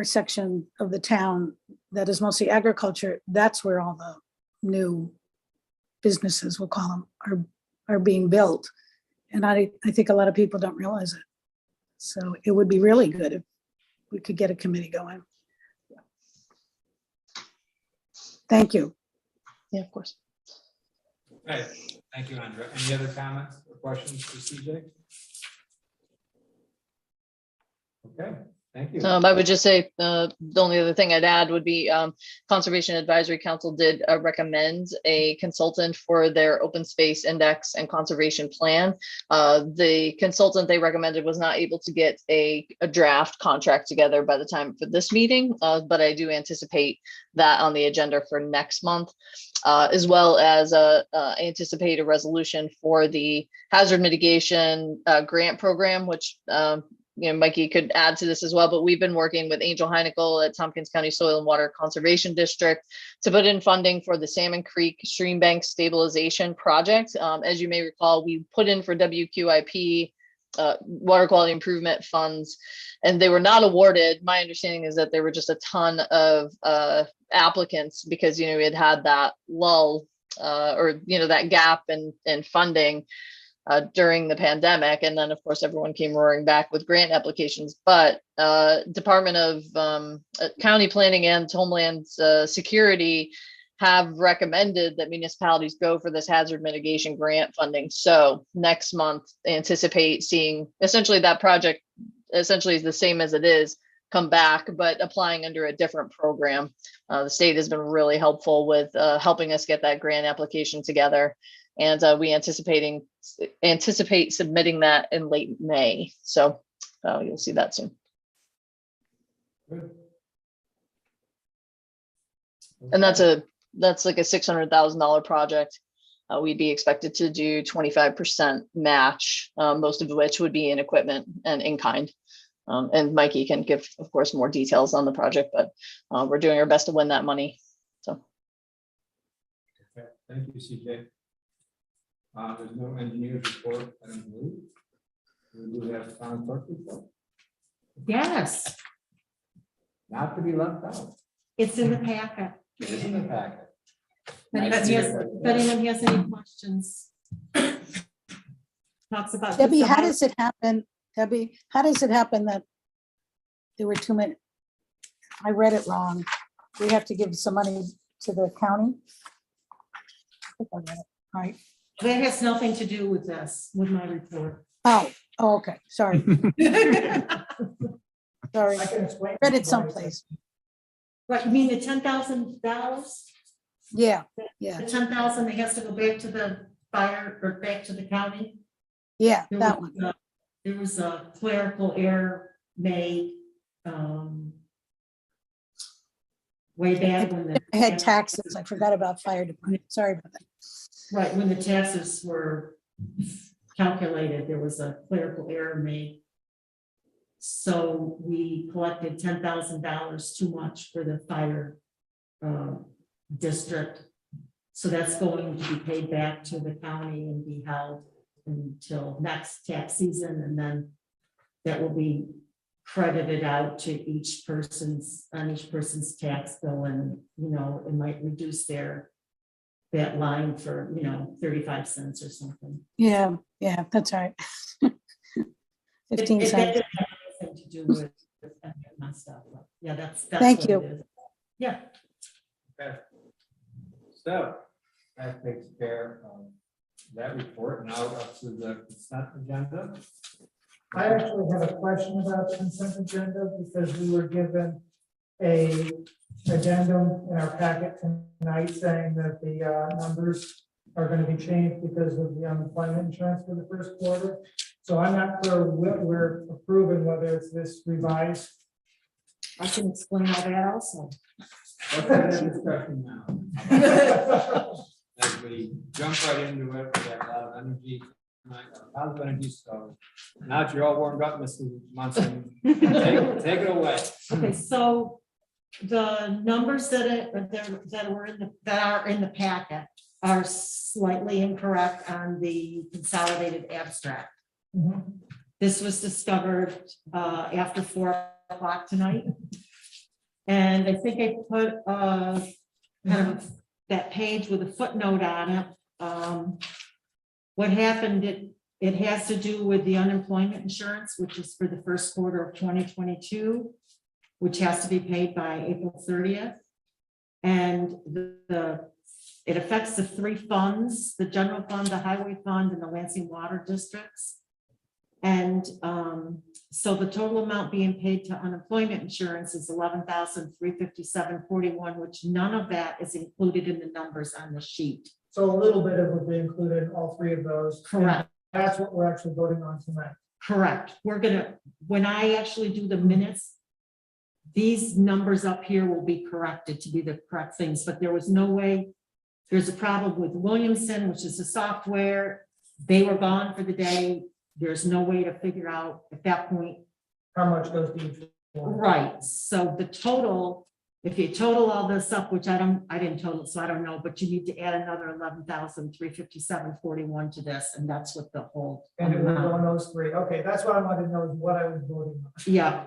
section of the town that is mostly agriculture, that's where all the new businesses, we'll call them, are being built. And I think a lot of people don't realize it. So it would be really good if we could get a committee going. Thank you. Yeah, of course. Okay, thank you, Andrea. Any other comments or questions for CJ? Okay, thank you. I would just say the only other thing I'd add would be Conservation Advisory Council did recommend a consultant for their open space index and conservation plan. The consultant they recommended was not able to get a draft contract together by the time for this meeting, but I do anticipate that on the agenda for next month, as well as anticipate a resolution for the hazard mitigation grant program, which Mikey could add to this as well, but we've been working with Angel Heineckel at Tompkins County Soil and Water Conservation District to put in funding for the Salmon Creek Stream Bank Stabilization Project. As you may recall, we put in for WQIP water quality improvement funds, and they were not awarded. My understanding is that there were just a ton of applicants because, we had that lull or, that gap in funding during the pandemic. And then of course, everyone came roaring back with grant applications, but Department of County Planning and Homeland Security have recommended that municipalities go for this hazard mitigation grant funding. So next month, anticipate seeing essentially that project essentially is the same as it is, come back, but applying under a different program. The state has been really helpful with helping us get that grant application together. And we anticipate submitting that in late May. So you'll see that soon. Good. And that's like a $600,000 project. We'd be expected to do 25% match, most of which would be in equipment and in kind. And Mikey can give, of course, more details on the project, but we're doing our best to win that money. So. Okay. Thank you, CJ. There's no engineer's report, I don't believe. We do have town clerk report, Yes, not to be left out. it's in the packet. It is in the packet. If anyone has any questions. Talks about. Debbie, how does it happen? Debbie, how does it happen that there were too many? I read it wrong. We have to give some money to the county? I think I read it right. That has nothing to do with this, with my report. Oh, okay, sorry, sorry. I can explain. Read it someplace. Right, you mean the $10,000? Yeah, yeah, The 10,000 that has to go back to the fire or back to the county? yeah, There that was, one. There was a clerical error made way back when I had taxes. I forgot about fire department. Sorry about that. right, when the taxes were calculated, there was a clerical error made. So we collected $10,000 too much for the fire district. So that's going to be paid back to the county and be held until next tax season, and then that will be credited out to each person's tax bill, and it might reduce that line for 35 cents or something. Yeah, yeah, that's right. 15 That cents. didn't have anything to do with my stuff. But yeah, that's Thank what you. it is. Yeah. Okay. So that takes care of that report. Now up to the consent agenda. I actually have a question about the consent agenda because we were given a addendum in our packet tonight saying that the numbers are going to be changed because of the unemployment insurance for the first quarter. So I'm not sure what we're approving, whether it's this revised. I can explain all that also. Let's have that discussion now. As we jump right into it, we have a lot of energy tonight, a lot of energy. So now that you're all warmed up, Mrs. Munson, take it away. Okay, so the numbers that are in the packet are slightly incorrect on the consolidated abstract. Mhm. This was discovered after 4 o'clock tonight. And I think I put kind of that page with a footnote on it. What happened, it has to do with the unemployment insurance, which is for the first quarter of 2022, which has to be paid by April 30th. And it affects the 3 funds, the general fund, the highway fund, and the Lansing water districts. And so the total amount being paid to unemployment insurance is $11,357.41, which none of that is included in the numbers on the sheet. So a little bit of it would be included in all 3 of those. Correct. And that's what we're actually voting on tonight. Correct. When I actually do the minutes, these numbers up here will be corrected to be the correct things, but there was no way. There's a problem with Williamson, which is the software. They were gone for the day. There's no way to figure out at that point. How much goes to each one? Right, so the total, if you total all this up, which I didn't total, so I don't know, but you need to add another $11,357.41 to this, and that's what the whole. And it would go on those 3. Okay, that's what I wanted to know is what I was voting on. Yeah,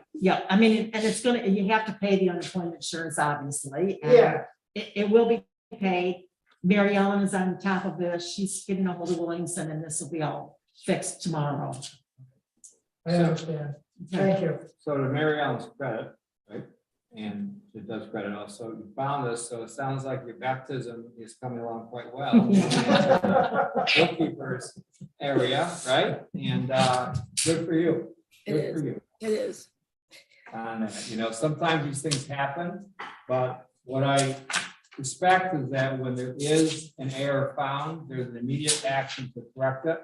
I mean, and it's gonna, you have to pay the unemployment insurance, obviously. And Yeah. It will be paid. Mary Ellen is on top of this. She's getting a hold of Williamson, and this will be all fixed tomorrow. I understand. Thank you. So to Mary Ellen's credit, right? And it does credit also, you found this, so it sounds like your baptism is coming along quite well. Bookkeeper's area, right? And good for you. It Good is. for you. It is. And sometimes these things happen, but what I respect is that when there is an error found, there's an immediate action to correct it.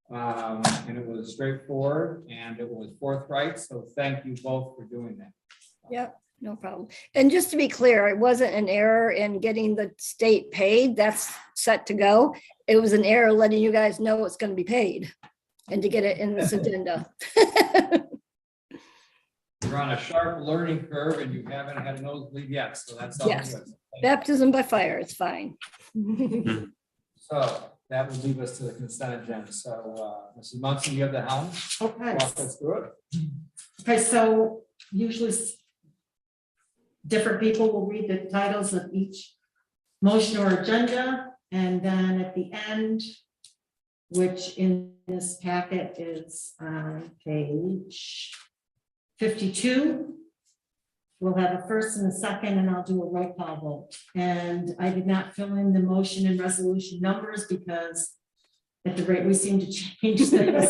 And it was straightforward and it was forthright. So thank you both for doing that. Yep, no problem. And just to be clear, it wasn't an error in getting the state paid. That's set to go. It was an error letting you guys know it's going to be paid and to get it in this agenda. You're on a sharp learning curve and you haven't had a nosebleed yet. So that's all Yes. good. Baptism by fire, it's fine. So that would leave us to the consent agenda. So Mrs. Munson, you have the helm. Okay. Walk us through it. Okay, so usually different people will read the titles of each motion or agenda, and then at the end, which in this packet is on page 52, we'll have a first and a second, and I'll do a roll call vote. And I did not fill in the motion and resolution numbers because at the rate we seem to change things.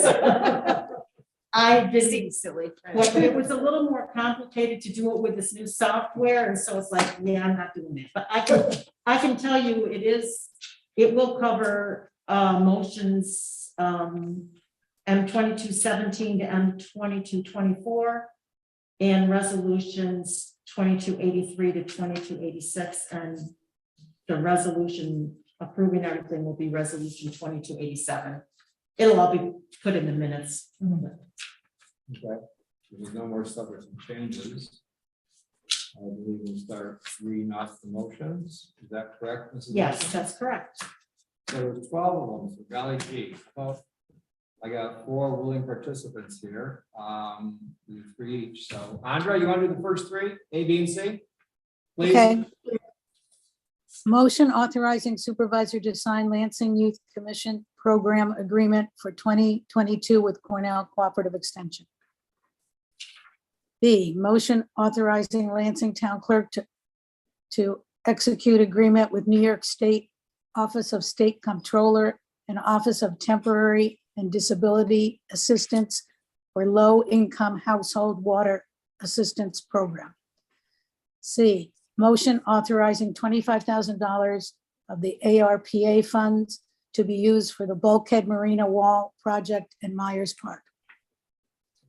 I did Silly. Well, it was a little more complicated to do it with this new software, and so it's like, yeah, I'm not doing it. But I can tell you it will cover motions M2217 to M2224 and resolutions 2283 to 2286, and the resolution approving everything will be resolution 2287. It'll all be put in the minutes. Okay, there's no more substantive changes. I believe we'll start reading off the motions. Is that correct, Mrs. Yes, Wilson? that's correct. So there's 12 of them, so golly gee. Well, I got 4 willing participants here, 3 each. So Andre, you want to do the first 3, A, B, and C? Please. Okay. Motion authorizing supervisor to sign Lansing Youth Commission Program Agreement for 2022 with Cornell Cooperative Extension. B, motion authorizing Lansing Town Clerk to execute agreement with New York State Office of State Comptroller and Office of Temporary and Disability Assistance for Low-Income Household Water Assistance Program. C, motion authorizing $25,000 of the ARPA funds to be used for the Bulkhead Marina Wall project in Myers Park.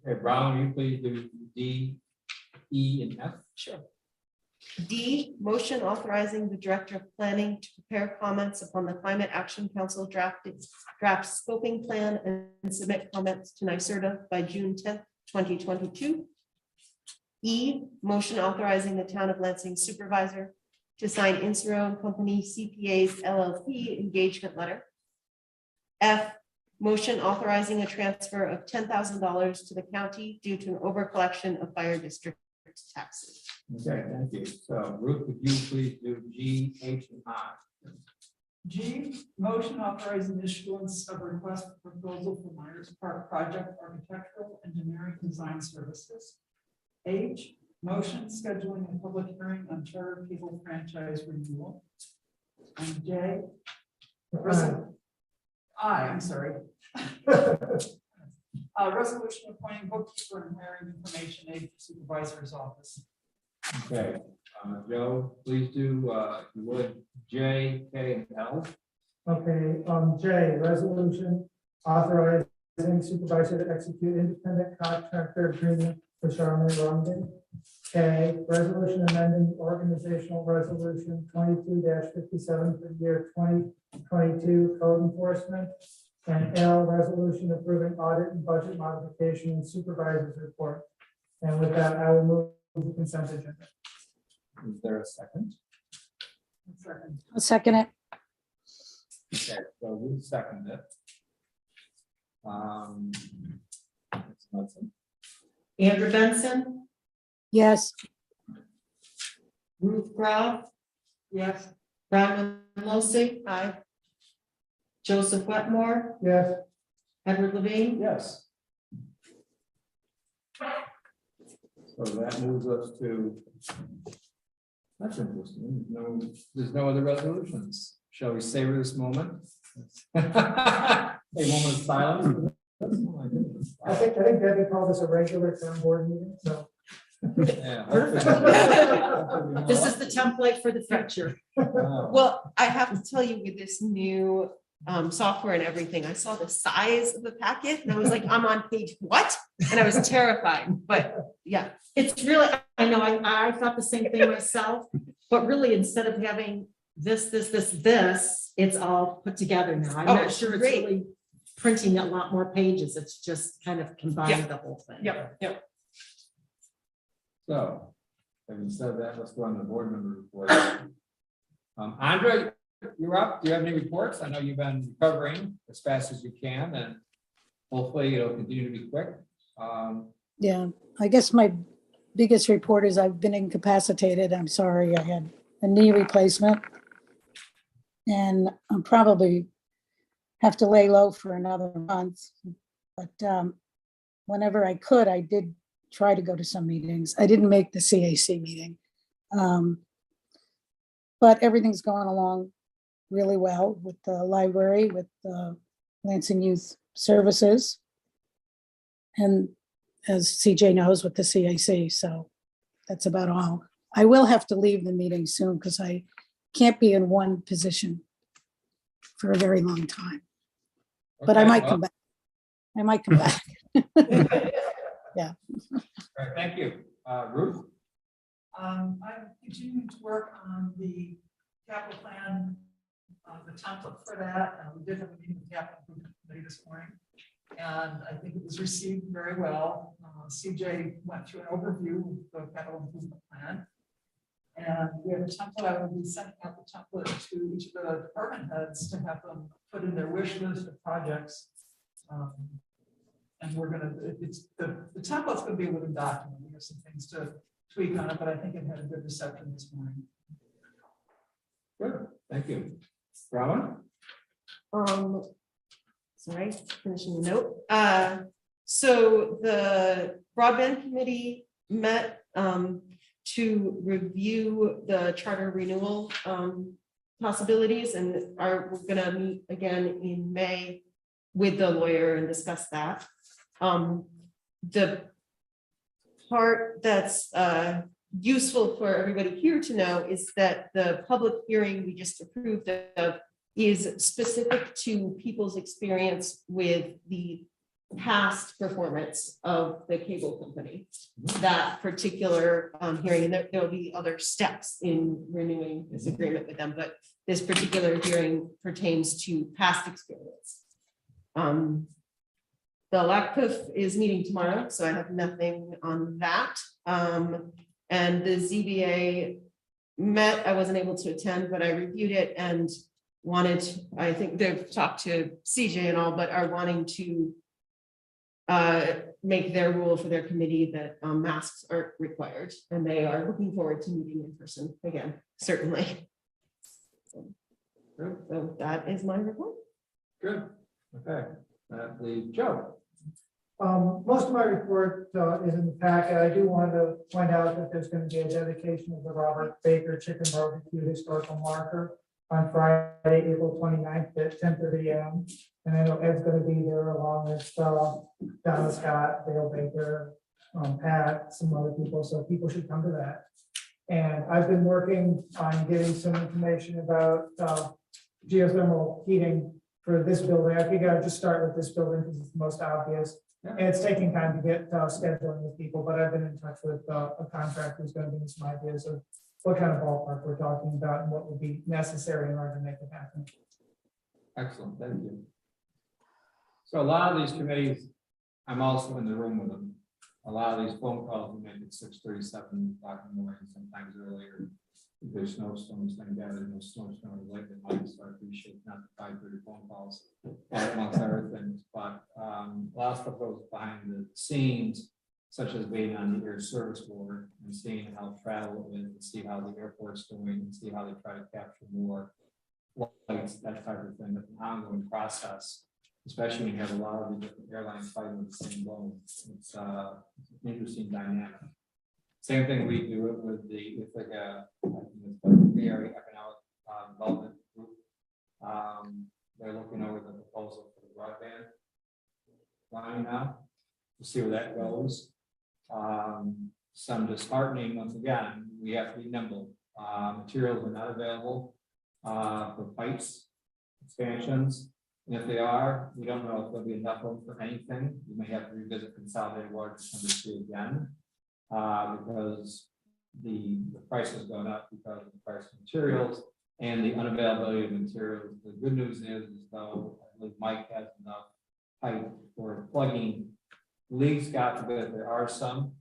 Okay, Brown, you please do D, E, and F. Sure. D, motion authorizing the Director of Planning to prepare comments upon the Climate Action Council draft scoping plan and submit comments to NYSERDA by June 10th, 2022. E, motion authorizing the Town of Lansing Supervisor to sign Insero and Company CPAs LLP engagement letter. F, motion authorizing a transfer of $10,000 to the county due to an overcollection of fire district taxes. Okay, thank you. So Ruth, would you please do G, H, and I? G, motion authorizing issuance of a request for proposal for Myers Park project architectural engineering design services. H, motion scheduling a public hearing on charter cable franchise renewal. And J, I'm sorry. Resolution appointing bookkeeper and hiring information aid for supervisor's office. Okay, Joe, please do, if you would, J, K, and L. Okay, J, resolution authorizing supervisor to execute independent contractor agreement for Charmin Rumden. K, resolution amending organizational resolution 22-57 for the year 2022 code enforcement. And L, resolution approving audit and budget modification and supervisor's report. And with that, I will move the consent agenda. Is there a second? Second. I'll second it. Okay, so we second it. Ms. Hudson? Andrew Benson, Yes. Ruth Graf, Yes. Brian Losi, aye. Joseph Wetmore, Yes. Edward Levine. Yes. So that moves us to. That's interesting. No, there's no other resolutions. Shall we savor this moment? A moment of silence. Oh my goodness. I think Debbie called this a regular town board meeting, so. Yeah. This is the template for the future. Wow. Well, I have to tell you, with this new software and everything, I saw the size of the packet and I was like, I'm on page what? And I was terrified, but yeah. It's really, I know, I thought the same thing myself, but really, instead of having this, it's all put together now. I'm Oh, not sure it's great. really printing a lot more pages. It's just kind of Yeah. combined the whole thing. Yep. So, having said that, let's go on to the board member report. Andre, you're up. Do you have any reports? I know you've been recovering as fast as you can, and hopefully it'll continue to be quick. Yeah, I guess my biggest report is I've been incapacitated. I'm sorry, I had a knee replacement. And I'll probably have to lay low for another month. But whenever I could, I did try to go to some meetings. I didn't make the CAC meeting. But everything's going along really well with the library, with the Lansing Youth Services. And as CJ knows, with the CAC, so that's about all. I will have to leave the meeting soon because I can't be in one position for a very long time. But I Okay, might well, come back. I might come back. Yeah. all right, thank you. Ruth? I'm continuing to work on the capital plan, the template for that. We did have a meeting with the capital improvement committee this morning, and I think it was received very well. CJ went through an overview of the capital improvement plan. And we have a template. I will be sending out the template to each of the department heads to have them put in their wish list of projects. And we're gonna, it's the template's gonna be a living document. We have some things to tweak on it, but I think it had a good reception this morning. Good, thank you. Robin? Sorry, finishing the note. So the broadband committee met to review the charter renewal possibilities, and we're gonna meet again in May with the lawyer and discuss that. The part that's useful for everybody here to know is that the public hearing we just approved of is specific to people's experience with the past performance of the cable company. That particular hearing, and there will be other steps in renewing this agreement with them, but this particular hearing pertains to past experience. The LACPIF is meeting tomorrow, so I have nothing on that. And the ZBA met, I wasn't able to attend, but I reviewed it and wanted, I think they've talked to CJ and all, but are wanting to make their rule for their committee that masks aren't required, and they are looking forward to meeting in person again, certainly. So that is my report. Good, okay. Joe? Most of my report is in the packet. I do want to point out that there's going to be a dedication of the Robert Baker Chicken Barbecue Historical Marker on Friday, April 29th at 10:30 a.m. And I know Ed's going to be there along with Donna Scott, Dale Baker, Pat, some other people, so people should come to that. And I've been working on getting some information about geothermal heating for this building. I figured I'd just start with this building because it's the most obvious. And it's taking time to get scheduling with people, but I've been in touch with a contractor who's going to give me some ideas of what kind of ballpark we're talking about and what would be necessary in order to make it happen. Excellent, thank you. So a lot of these committees, I'm also in the room with them. A lot of these phone calls we make at 6:30, 7 o'clock in the morning, sometimes earlier. There's snowstorms, thank God there's no snowstorms late at night, so I appreciate not the 5:30 phone calls, amongst other things. But a lot of stuff goes behind the scenes, such as being on the air service board and seeing how travel is, and see how the airport's doing, and see how they try to capture more flights, that type of thing. It's an ongoing process, especially when you have a lot of the different airlines fighting with the same loan. It's an interesting dynamic. Same thing we do it with the area economic development group. They're looking over the proposal for the broadband line now to see where that goes. Some disheartening, once again, we have to be nimble. Materials are not available for pipes expansions. And if they are, we don't know if there'll be enough of them for anything. We may have to revisit consolidated water industry again. Because the price has gone up because of the price of materials and the unavailability of materials. The good news is though, I believe Mike has enough pipe for plugging leaks. God forbid there are some,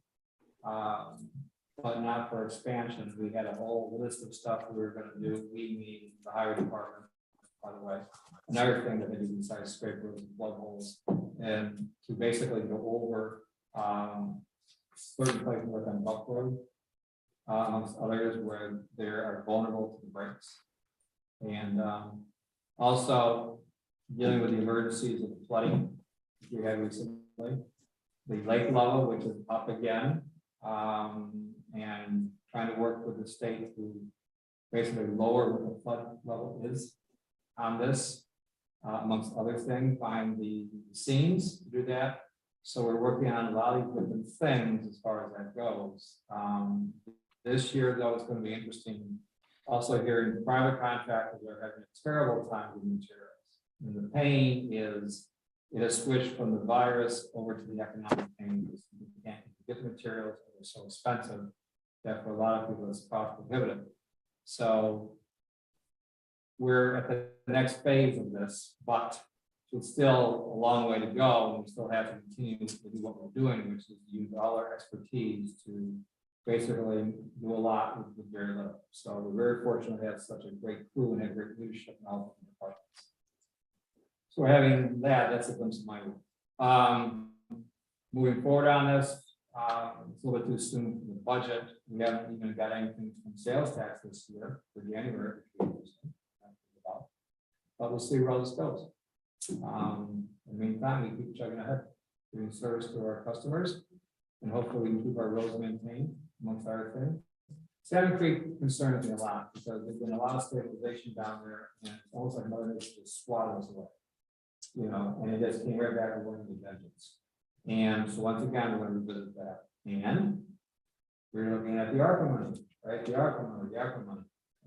but not for expansion. We had a whole list of stuff we were going to do. We mean the highway department, by the way. Another thing that they do besides scrape roads and plug holes, and to basically go over certain places like on Buck Road, amongst others where they are vulnerable to the breaks. And also dealing with the emergencies of the flooding we had recently, the lake level, which is up again, and trying to work with the state to basically lower what the flood level is on this, amongst other things, find the scenes to do that. So we're working on a lot of different things as far as that goes. This year, though, it's going to be interesting. Also hearing private contractors are having a terrible time with materials. And the pain is, it has switched from the virus over to the economic pain. You can't get the materials, they're so expensive that for a lot of people it's cost prohibitive. So we're at the next phase of this, but it's still a long way to go. And we still have to continue to do what we're doing, which is use all our expertise to basically do a lot with very little. So we're very fortunate to have such a great crew and have great leadership in all the departments. So we're having that, that's a glimpse of my work. Moving forward on this, it's a little bit too soon for the budget. We haven't even got anything from sales tax this year for January. But we'll see where all this goes. In the meantime, we keep chugging ahead, giving service to our customers, and hopefully we can keep our roads maintained amongst other things. Salmon Creek concerns me a lot because there's been a lot of stabilization down there, and it's almost like Mother Nature just swallows away, you know, and it just came right back to one of the vengeance. And so once again, we're going to revisit that. And we're looking at the ARPA money, right? The ARPA money.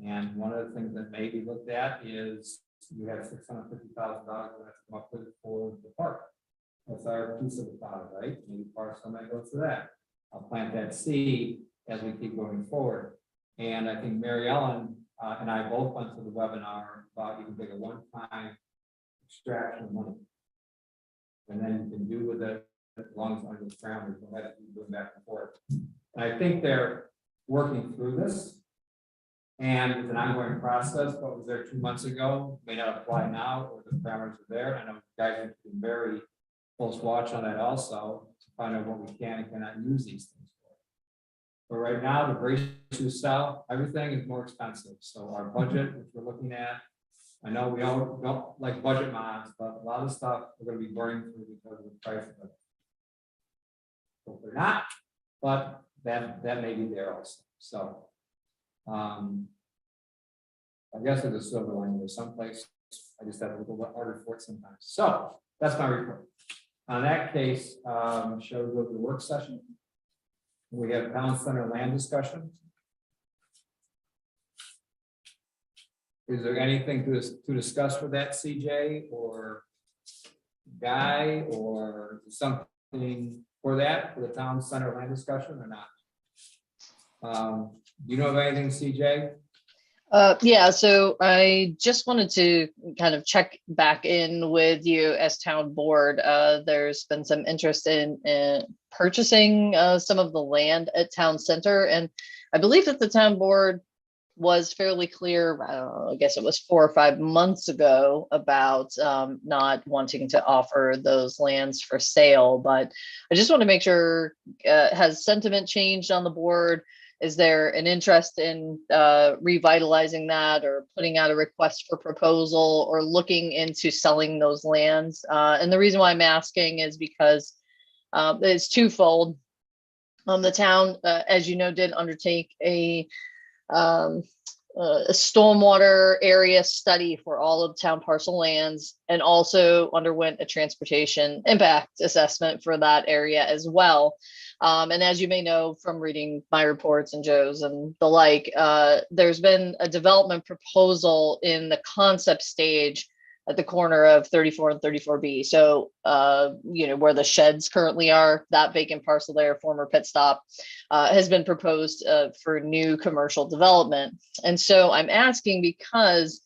And one of the things that may be looked at is you have $650,000 to come up with for the park. That's our piece of the pie, right? Maybe part of somebody goes to that. I'll plant that seed as we keep going forward. And I think Mary Ellen and I both went to the webinar about you can take a one-time extraction of money. And then you can do with it as long as under the parameters, don't have to keep going back and forth. And I think they're working through this. And it's an ongoing process. What was there 2 months ago may not apply now, or the parameters are there. I know guys have been very close watch on that also to find out what we can and cannot use these things for. But right now, to brace to sell, everything is more expensive. So our budget, which we're looking at, I know we all don't like budget mods, but a lot of stuff we're going to be burning through because of the price of it. Hope they're not, but that may be there also. So I guess there's a silver lining there someplace. I just have a little bit harder for it sometimes. So that's my report. On that case, shall we go to the work session? We have town center land discussion. Is there anything to discuss with that, CJ or Guy, or something for that, for the town center land discussion or not? Do you know of anything, CJ? Yeah, so I just wanted to kind of check back in with you as town board. There's been some interest in purchasing some of the land at town center. And I believe that the town board was fairly clear, I don't know, I guess it was 4 or 5 months ago, about not wanting to offer those lands for sale. But I just want to make sure, has sentiment changed on the board? Is there an interest in revitalizing that, or putting out a request for proposal, or looking into selling those lands? And the reason why I'm asking is because it's twofold. The town, as you know, did undertake a stormwater area study for all of town parcel lands, and also underwent a transportation impact assessment for that area as well. And as you may know from reading my reports and Joe's and the like, there's been a development proposal in the concept stage at the corner of 34 and 34B. So, you know, where the sheds currently are, that vacant parcel there, former pit stop, has been proposed for new commercial development. And so I'm asking because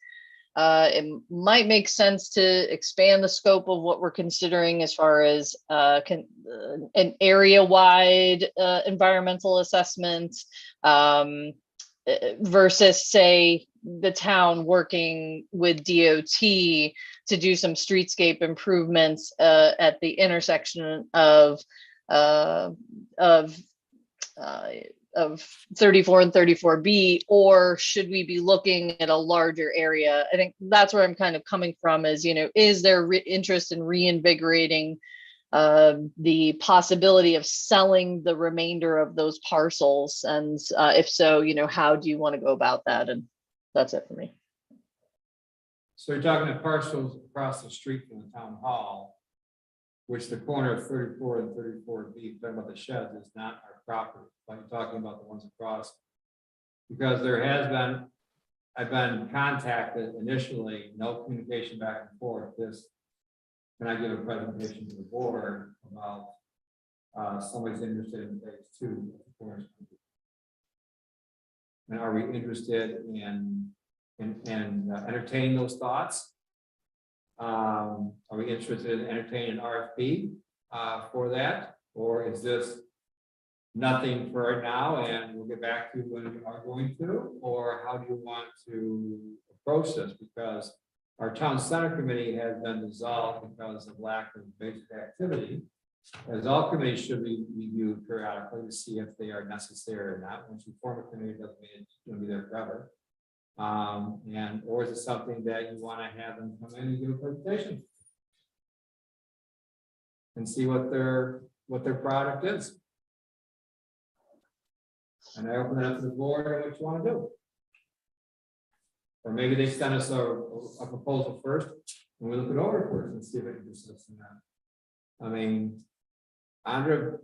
it might make sense to expand the scope of what we're considering as far as an area-wide environmental assessment versus, say, the town working with DOT to do some streetscape improvements at the intersection of of 34 and 34B, or should we be looking at a larger area? I think that's where I'm kind of coming from is, is there interest in reinvigorating the possibility of selling the remainder of those parcels? And if so, how do you want to go about that? And that's it for me. So you're talking about parcels across the street from the town hall, which the corner of 34 and 34B, talking about the sheds, is not our property, but you're talking about the ones across. Because I've been contacted initially, no communication back and forth. Can I give a presentation to the board about somebody's interested in phase 2? And are we interested in entertaining those thoughts? Are we interested in entertaining an RFP for that? Or is this nothing for right now and we'll get back to you when we are going to? Or how do you want to approach this? Because our town center committee has been dissolved because of lack of basic activity. As all committees should be reviewed periodically to see if they are necessary or not. Once you form a committee, it doesn't mean it's going to be there forever. Or is it something that you want to have them come in and do a presentation and see what their product is? And I open it up to the board and what you want to do. Or maybe they send us a proposal first and we look it over first and see if it interests us in that. I mean, Andrea,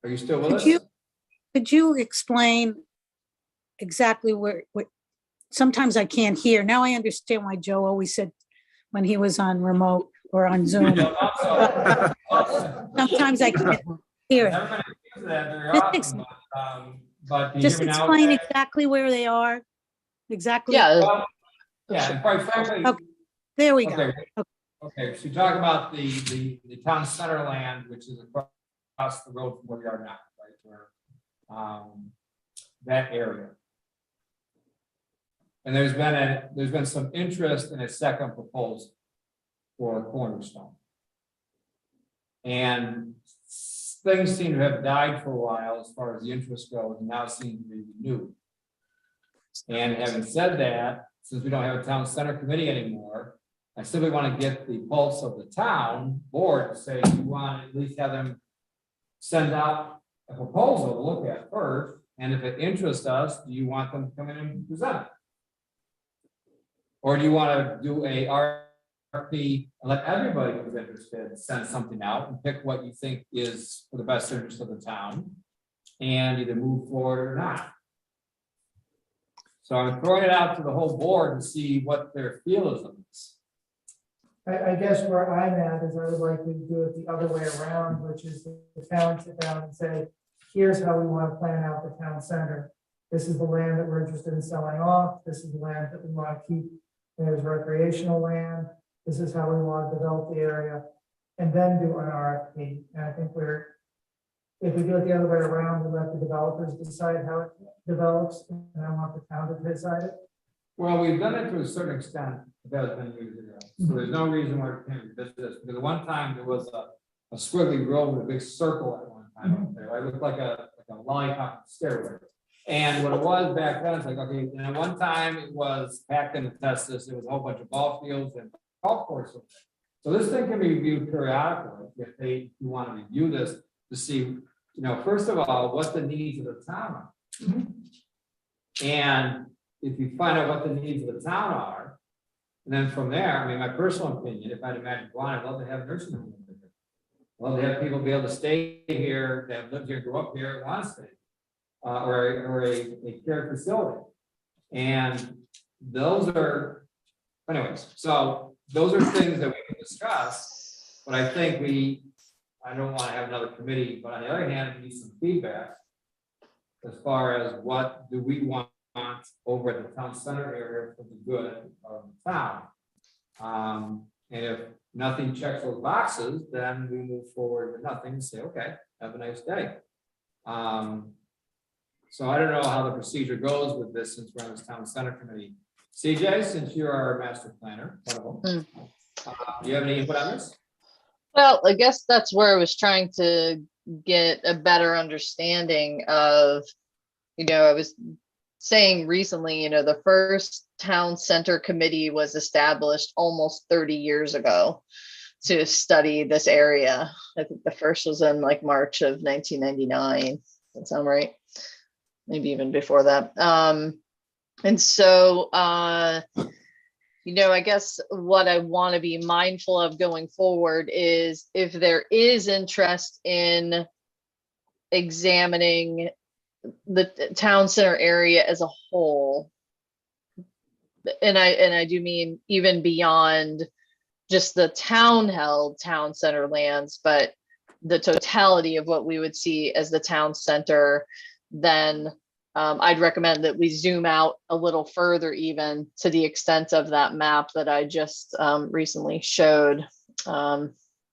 are you still with us? Could you explain exactly what sometimes I can't hear. Now I understand why Joe always said when he was on remote or on Zoom. Sometimes I can't hear it. Just explain exactly where they are. Exactly. Yeah. Yeah, quite frankly. Okay. There we go. Okay, so you talk about the town center land, which is across the road from where we are now, right? Where that area. And there's been some interest in a second proposal for a cornerstone. And things seem to have died for a while as far as the interest goes, and now seem to be renewed. And having said that, since we don't have a town center committee anymore, I simply want to get the pulse of the town board to say, you want to at least have them send out a proposal to look at first. And if it interests us, do you want them to come in and present it? Or do you want to do a RFP and let everybody who's interested send something out and pick what you think is for the best interest of the town and either move forward or not? So I'm throwing it out to the whole board to see what their feel is on this. I guess where I'm at is I would like to do it the other way around, which is the town sit down and say, here's how we want to plan out the town center. This is the land that we're interested in selling off. This is the land that we want to keep as recreational land. This is how we want to develop the area, and then do an RFP. And I think if we do it the other way around, we let the developers decide how it develops, and I want the town to decide it. Well, we've done it to a certain extent, but that was many years ago. So there's no reason why we can't revisit this, because at one time there was a squiggly road with a big circle at one time up there. It looked like a lollipop stairway. And what it was back then, it's like, okay, and at one time it was packed into Teslas, it was a whole bunch of ball fields and golf courses. So this thing can be reviewed periodically if you want to review this to see, first of all, what the needs of the town are. And if you find out what the needs of the town are, and then from there, I mean, my personal opinion, if I had a magic wand, I'd love to have a nursing home. I'd love to have people be able to stay here, that have lived here, grew up here, and want to stay. Or a care facility. And those are, anyways, so those are things that we can discuss, but I think I don't want to have another committee, but on the other hand, we need some feedback as far as what do we want over at the town center area for the good of the town. And if nothing checks those boxes, then we move forward with nothing and say, okay, have a nice day. So I don't know how the procedure goes with this since we're on this town center committee. CJ, since you're our master planner, do you have any input on this? Well, I guess that's where I was trying to get a better understanding of I was saying recently, the first town center committee was established almost 30 years ago to study this area. I think the first was in like March of 1999. Does that sound right? Maybe even before that. And so, I guess what I want to be mindful of going forward is if there is interest in examining the town center area as a whole, and I do mean even beyond just the town-held town center lands, but the totality of what we would see as the town center, then I'd recommend that we zoom out a little further, even to the extent of that map that I just recently showed.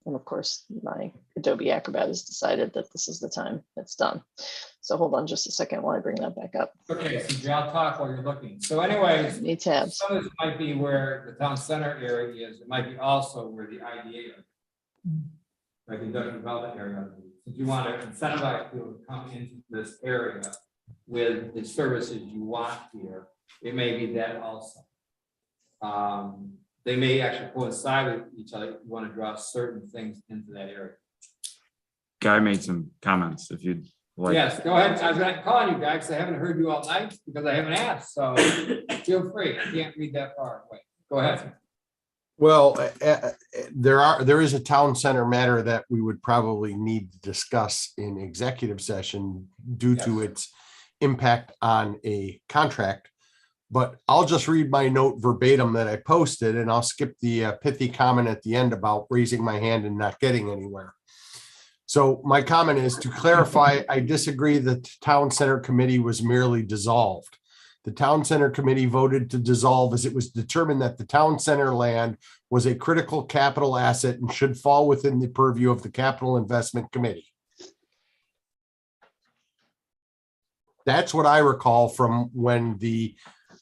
And of course, my Adobe Acrobat has decided that this is the time it's done. So hold on just a second while I bring that back up. Okay, so I'll talk while you're looking. So anyways, Need tabs. some of this might be where the town center area is. It might be also where the IDA is. Like the industrial development area. If you want to incentivize people to come into this area with the services you want here, it may be that also. They may actually coincide with each other. You want to draw certain things into that area. Guy made some comments, if you'd like. Yes, go ahead. I was going to call you guys. I haven't heard you all night because I haven't asked. So feel free. I can't read that far away. Go ahead. Well, there is a town center matter that we would probably need to discuss in executive session due to its impact on a contract. But I'll just read my note verbatim that I posted, and I'll skip the pithy comment at the end about raising my hand and not getting anywhere. So my comment is to clarify, I disagree that the town center committee was merely dissolved. The town center committee voted to dissolve as it was determined that the town center land was a critical capital asset and should fall within the purview of the capital investment committee. That's what I recall from when the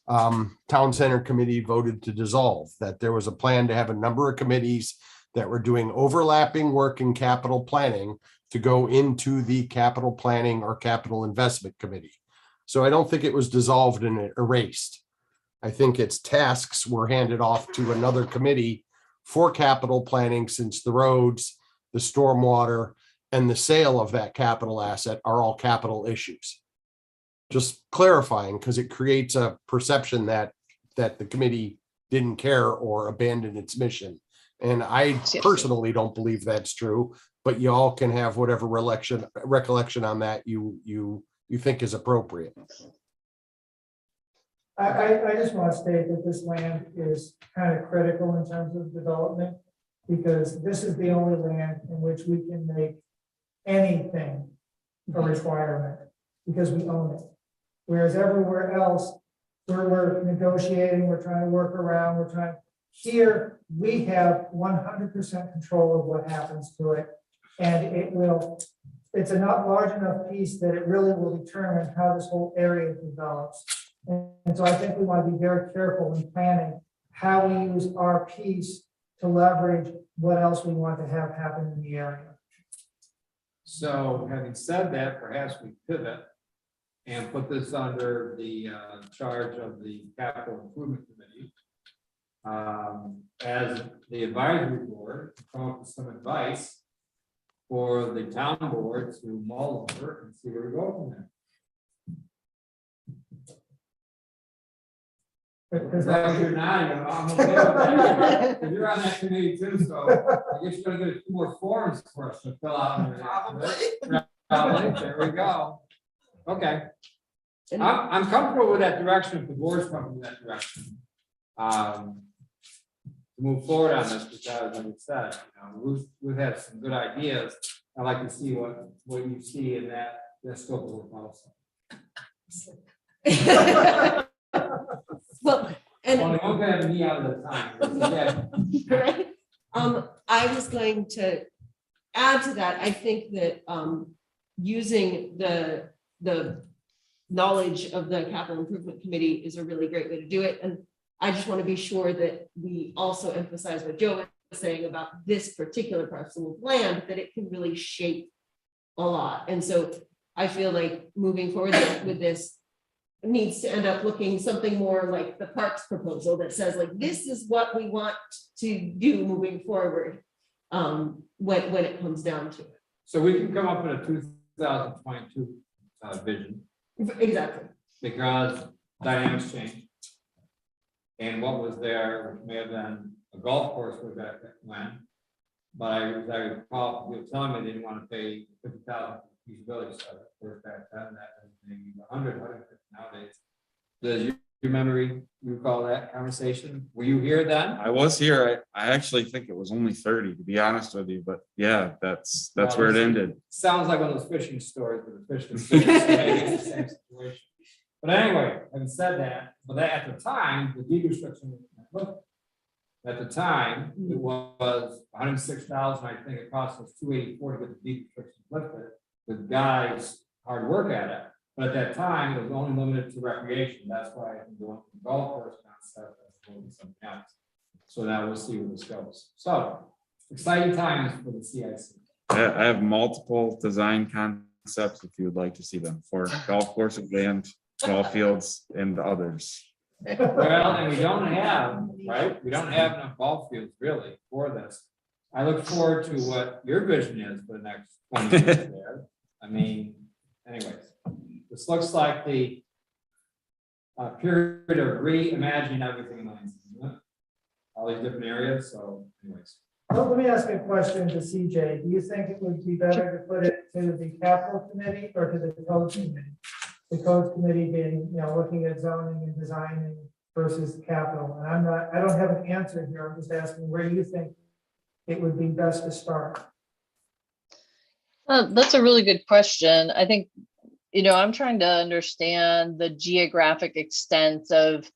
town center committee voted to dissolve, that there was a plan to have a number of committees that were doing overlapping work in capital planning to go into the capital planning or capital investment committee. So I don't think it was dissolved and erased. I think its tasks were handed off to another committee for capital planning, since the roads, the stormwater, and the sale of that capital asset are all capital issues. Just clarifying, because it creates a perception that the committee didn't care or abandoned its mission. And I personally don't believe that's true, but you all can have whatever recollection on that you think is appropriate. I just want to state that this land is kind of critical in terms of development, because this is the only land in which we can make anything a requirement, because we own it. Whereas everywhere else, we're negotiating, we're trying to work around, here, we have 100% control of what happens to it. And it's a not large enough piece that it really will determine how this whole area develops. And so I think we want to be very careful in planning how we use our piece to leverage what else we want to have happen in the area. So having said that, perhaps we pivot and put this under the charge of the capital improvement committee as the advisory board to come up with some advice for the town board to mull over and see where we go from there. As long as you're not, I'm okay with that. You're on that committee too, so I guess you're gonna get a few more forms for us to fill out. Probably. There we go. Okay. I'm comfortable with that direction if the board's comfortable with that direction. To move forward on this, because like I said, we've had some good ideas. I'd like to see what you see in that scope of work also. Well, and Only one guy have me out of the time. right? I was going to add to that. I think that using the knowledge of the capital improvement committee is a really great way to do it. And I just want to be sure that we also emphasize what Joe was saying about this particular parcel of land, that it can really shape a lot. And so I feel like moving forward with this needs to end up looking something more like the parks proposal that says like, this is what we want to do moving forward. When it comes down to it. So we can come up with a 2022 vision, Exactly. because dynamics change. And what was there, which may have been a golf course way back when, but I recall you telling me they didn't want to pay 50,000 feasibility study first back then, that was maybe 100 nowadays. Does you remember, you recall that conversation? Were you here then? I was here. I actually think it was only 30, to be honest with you, but yeah, that's Well, where it this ended. Sounds like one of those fishing stories with the fish. So maybe it's the same situation. But anyway, having said that, but at the time, the deed restriction, at the time, it was 106,000, I think it cost us 284 to get the deed restriction lifted, with guys' hard work at it. But at that time, it was only limited to recreation. That's why I think going to the golf course concept as opposed to something else. So now we'll see where this goes. So exciting times for the CIC. I have multiple design concepts if you would like to see them for golf courses and golf fields and others. Well, and we don't have, right? We don't have enough ball fields really for this. I look forward to what your vision is for the next 20 years there. I mean, anyways, this looks like the period of reimagining everything in Lansing, isn't it? All these different areas. So anyways. Let me ask a question to CJ. Do you think it would be better to put it to the capital committee or to the code committee? The code committee being, looking at zoning and designing versus capital. And I don't have an answer here. I'm just asking where you think it would be best to start. That's a really good question. I think, I'm trying to understand the geographic extent of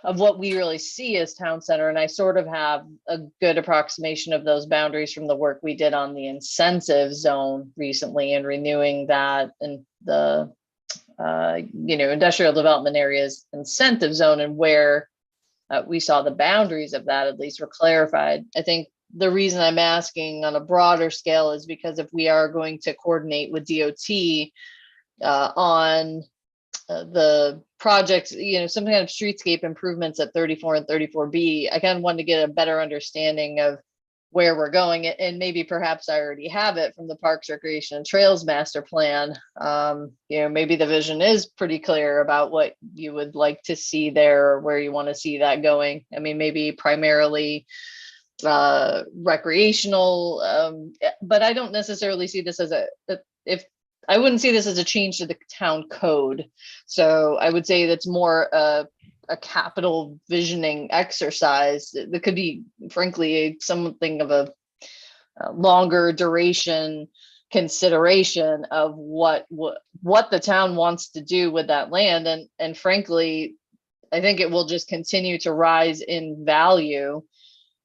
what we really see as town center. And I sort of have a good approximation of those boundaries from the work we did on the incentive zone recently and renewing that and the, industrial development areas incentive zone, and where we saw the boundaries of that at least were clarified. I think the reason I'm asking on a broader scale is because if we are going to coordinate with DOT on the projects, some kind of streetscape improvements at 34 and 34B, I kind of wanted to get a better understanding of where we're going, and maybe perhaps I already have it from the Parks, Recreation and Trails Master Plan. Maybe the vision is pretty clear about what you would like to see there, or where you want to see that going. I mean, maybe primarily recreational, but I don't necessarily see this as I wouldn't see this as a change to the town code. So I would say that's more a capital visioning exercise that could be, frankly, something of a longer duration consideration of what the town wants to do with that land. And frankly, I think it will just continue to rise in value,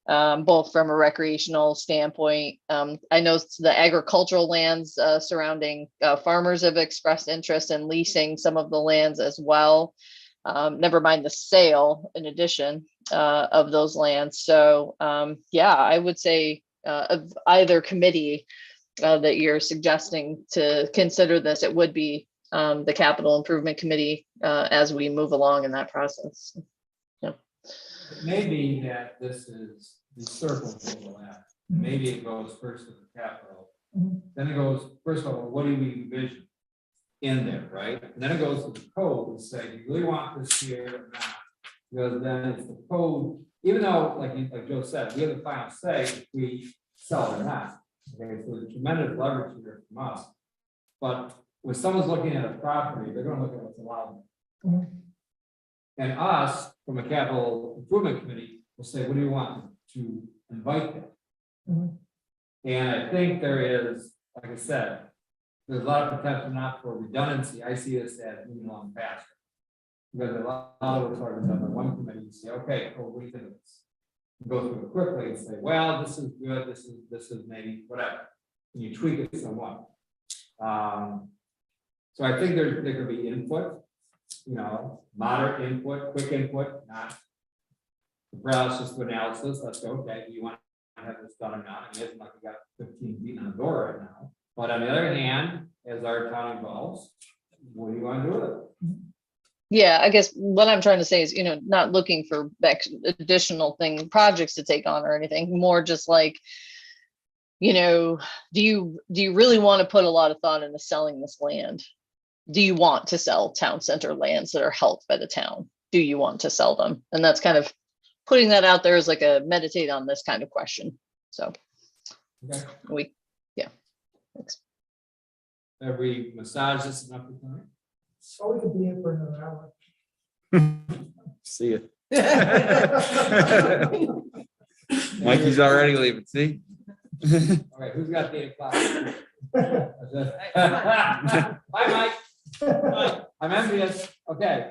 both from a recreational standpoint. I know the agricultural lands surrounding farmers have expressed interest in leasing some of the lands as well. Never mind the sale in addition of those lands. So I would say of either committee that you're suggesting to consider this, it would be the Capital Improvement Committee as we move along in that process. It may be that these circles overlap. Maybe it goes first to the capital. Then it goes, first of all, what do we envision in there, right? And then it goes to the code and say, do you really want this here or not? Because then it's the code, even though, like Joe said, we have the final say if we sell it or not. Okay, so there's tremendous leverage here from us. But when someone's looking at a property, they're gonna look at what's allowed. And us, from a capital improvement committee, will say, what do you want to invite them? And I think there is, like I said, there's a lot of potential not for redundancy. I see this as moving along faster. Because a lot of it's already done by one committee. You say, okay, cool, what do you think of this? You go through it quickly and say, well, this is good, this is maybe whatever. And you tweak it somewhat. So I think there could be input, moderate input, quick input, not paralysis to analysis. Let's go, okay, do you want to have this done or not? And it isn't like we got 15 feet on the door right now. But on the other hand, as our town evolves, what do you want to do with it? Yeah, I guess what I'm trying to say is, not looking for additional projects to take on or anything, more just like, do you really want to put a lot of thought into selling this land? Do you want to sell town center lands that are held by the town? Do you want to sell them? And that's kind of putting that out there as like a meditate on this kind of question. So Okay. Thanks. Have we massaged this enough for tonight? So we could be in for another hour. See it. Mikey's already leaving, see? All right, who's got the 8 o'clock? Hi, Mike. I'm envious. Okay,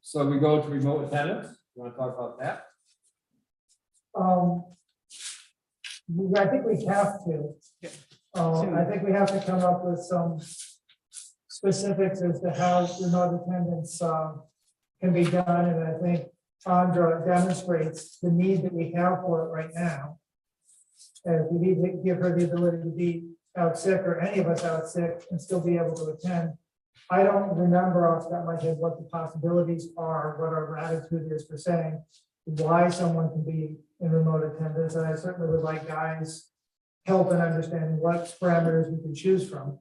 so we go to remote attendance. You want to talk about that? I think we have to. I think we have to come up with some specifics as to how remote attendance can be done, and I think Chandra demonstrates the need that we have for it right now. And we need to give her the ability to be out sick, or any of us out sick, and still be able to attend. I don't remember off the top of my head what the possibilities are, what our attitude is for saying why someone can be in remote attendance, and I certainly would like Guy's help in understanding what parameters we can choose from.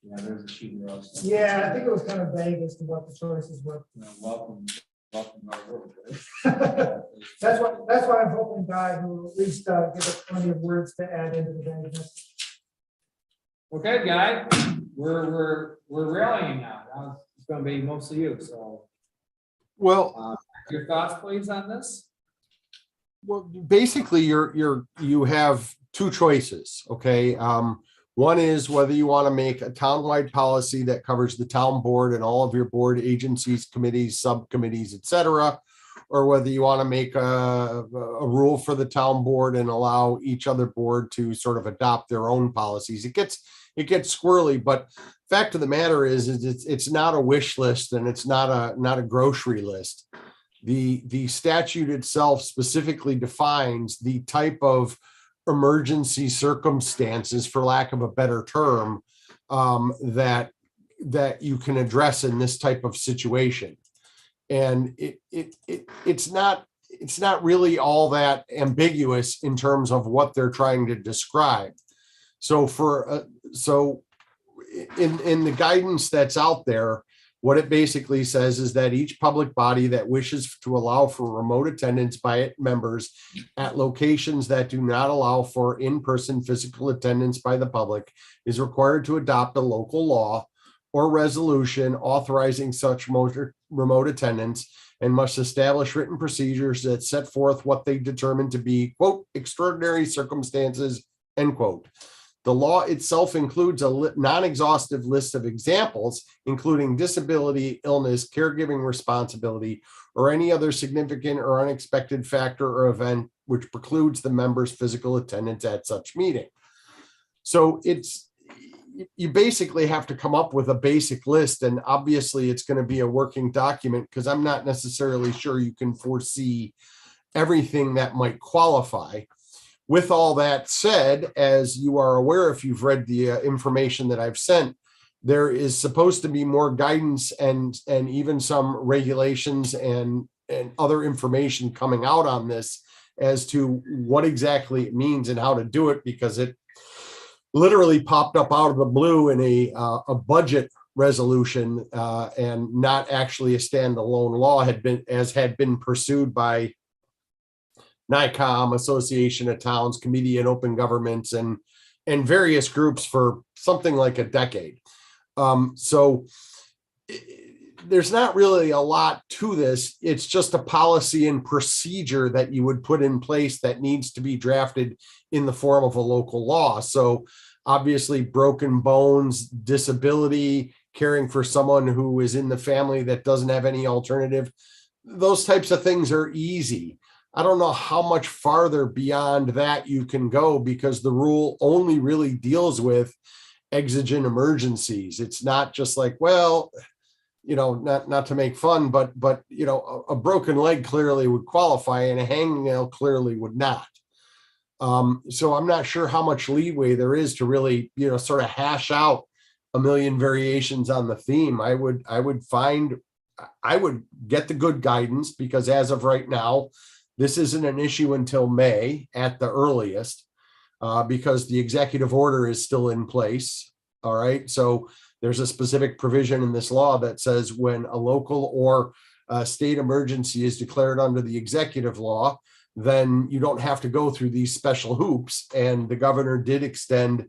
Yeah, there's a sheet here also. Yeah, I think it was kind of vague as to what the choices were. Welcome to our world. Right? That's why I'm hoping Guy will at least give us plenty of words to add into the vagueness. Okay, Guy, we're rallying now. Now it's going to be mostly you. So, Well, your thoughts, please, on this? well, basically, you have two choices. Okay. One is whether you want to make a townwide policy that covers the town board and all of your board agencies, committees, subcommittees, et cetera, or whether you want to make a rule for the town board and allow each other board to sort of adopt their own policies. It gets squirrely, but fact of the matter is it's not a wish list, and it's not a grocery list. The statute itself specifically defines the type of emergency circumstances, for lack of a better term, that you can address in this type of situation. And it's not really all that ambiguous in terms of what they're trying to describe. So in the guidance that's out there, what it basically says is that each public body that wishes to allow for remote attendance by its members at locations that do not allow for in-person physical attendance by the public is required to adopt a local law or resolution authorizing such remote attendance, and must establish written procedures that set forth what they determine to be, quote, extraordinary circumstances, end quote. The law itself includes a non-exhaustive list of examples, including disability, illness, caregiving responsibility, or any other significant or unexpected factor or event which precludes the member's physical attendance at such meeting. So you basically have to come up with a basic list, and obviously it's going to be a working document, because I'm not necessarily sure you can foresee everything that might qualify. With all that said, as you are aware, if you've read the information that I've sent, there is supposed to be more guidance and even some regulations and other information coming out on this as to what exactly it means and how to do it, because it literally popped up out of the blue in a budget resolution and not actually a standalone law had been pursued by NICOM, Association of Towns, Committee on Open Governments, and various groups for something like a decade. So there's not really a lot to this. It's just a policy and procedure that you would put in place that needs to be drafted in the form of a local law. So obviously broken bones, disability, caring for someone who is in the family that doesn't have any alternative, those types of things are easy. I don't know how much farther beyond that you can go, because the rule only really deals with exigent emergencies. It's not just like, well, not to make fun, but a broken leg clearly would qualify and a hangnail clearly would not. So I'm not sure how much leeway there is to really, sort of hash out a million variations on the theme. I would get the good guidance, because as of right now, this isn't an issue until May at the earliest, because the executive order is still in place. All right. So there's a specific provision in this law that says when a local or state emergency is declared under the executive law, then you don't have to go through these special hoops. And the governor did extend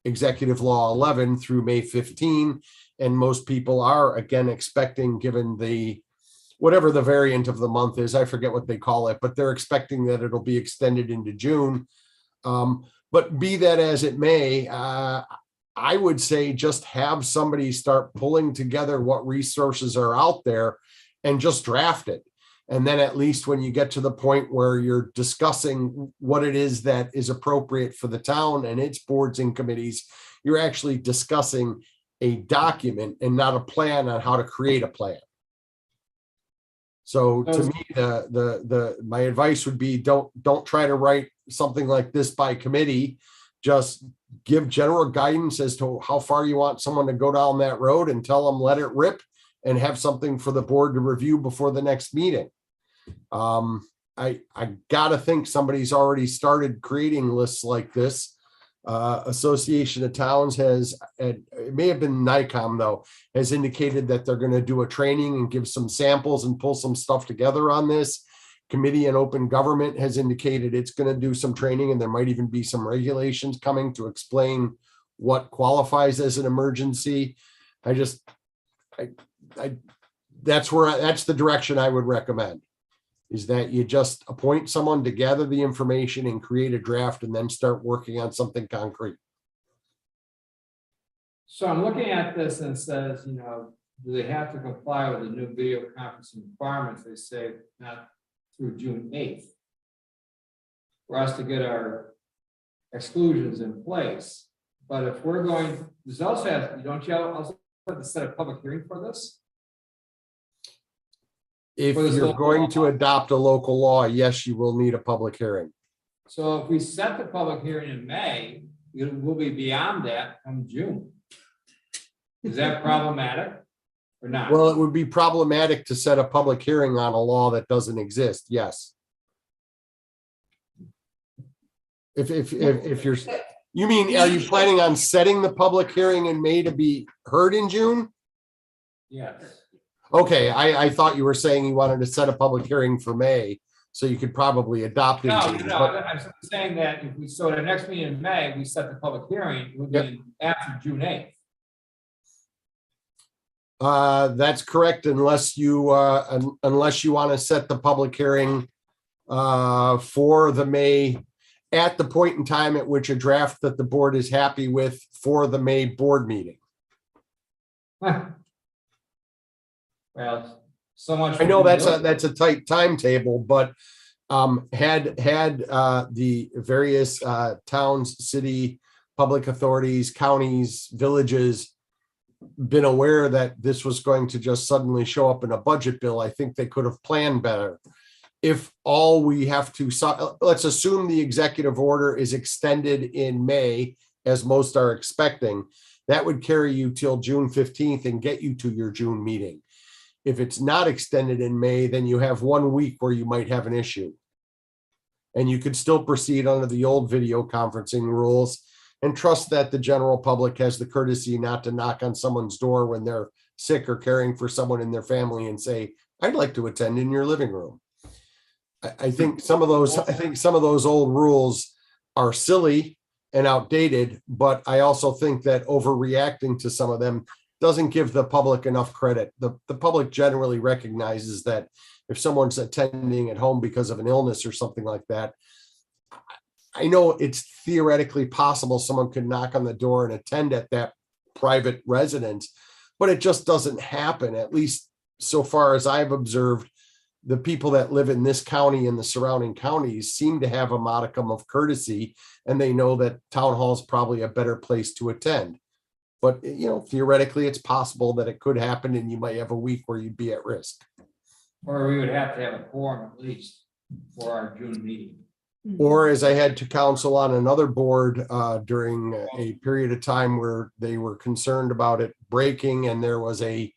Executive Law 11 through May 15. And most people are again expecting, given the whatever the variant of the month is, I forget what they call it, but they're expecting that it'll be extended into June. But be that as it may, I would say just have somebody start pulling together what resources are out there and just draft it. And then at least when you get to the point where you're discussing what it is that is appropriate for the town and its boards and committees, you're actually discussing a document and not a plan on how to create a plan. So to me, my advice would be don't try to write something like this by committee. Just give general guidance as to how far you want someone to go down that road and tell them let it rip, and have something for the board to review before the next meeting. I gotta think somebody's already started creating lists like this. Association of Towns has, it may have been NICOM though, has indicated that they're going to do a training and give some samples and pull some stuff together on this. Committee on Open Government has indicated it's going to do some training, and there might even be some regulations coming to explain what qualifies as an emergency. That's the direction I would recommend, is that you just appoint someone to gather the information and create a draft and then start working on something concrete. So I'm looking at this and it says, do they have to comply with the new video conferencing requirements? They say not through June 8th for us to get our exclusions in place. But if we're going, this also has, don't you also have to set a public hearing for this? If you're going to adopt a local law, yes, you will need a public hearing. So if we set the public hearing in May, we'll be beyond that come June. Is that problematic or not? Well, it would be problematic to set a public hearing on a law that doesn't exist. Yes. If you're, you mean, are you planning on setting the public hearing in May to be heard in June? Yes. Okay, I thought you were saying you wanted to set a public hearing for May, so you could probably adopt it. No, I'm saying that if we, so the next meeting in May, we set the public hearing, it would be after June 8th. That's correct, unless you want to set the public hearing for the May, at the point in time at which a draft that the board is happy with for the May board meeting. Well, so much. I know that's a tight timetable, but had the various towns, city, public authorities, counties, villages been aware that this was going to just suddenly show up in a budget bill, I think they could have planned better. If all we have to, let's assume the executive order is extended in May, as most are expecting, that would carry you till June 15th and get you to your June meeting. If it's not extended in May, then you have 1 week where you might have an issue. And you could still proceed under the old video conferencing rules and trust that the general public has the courtesy not to knock on someone's door when they're sick or caring for someone in their family and say, I'd like to attend in your living room. I think some of those old rules are silly and outdated, but I also think that overreacting to some of them doesn't give the public enough credit. The public generally recognizes that if someone's attending at home because of an illness or something like that, I know it's theoretically possible someone could knock on the door and attend at that private residence, but it just doesn't happen. At least so far as I've observed, the people that live in this county and the surrounding counties seem to have a modicum of courtesy, and they know that town hall is probably a better place to attend. But, theoretically, it's possible that it could happen and you might have a week where you'd be at risk. Or we would have to have a quorum at least for our June meeting. Or as I had to counsel on another board during a period of time where they were concerned about it breaking and there was an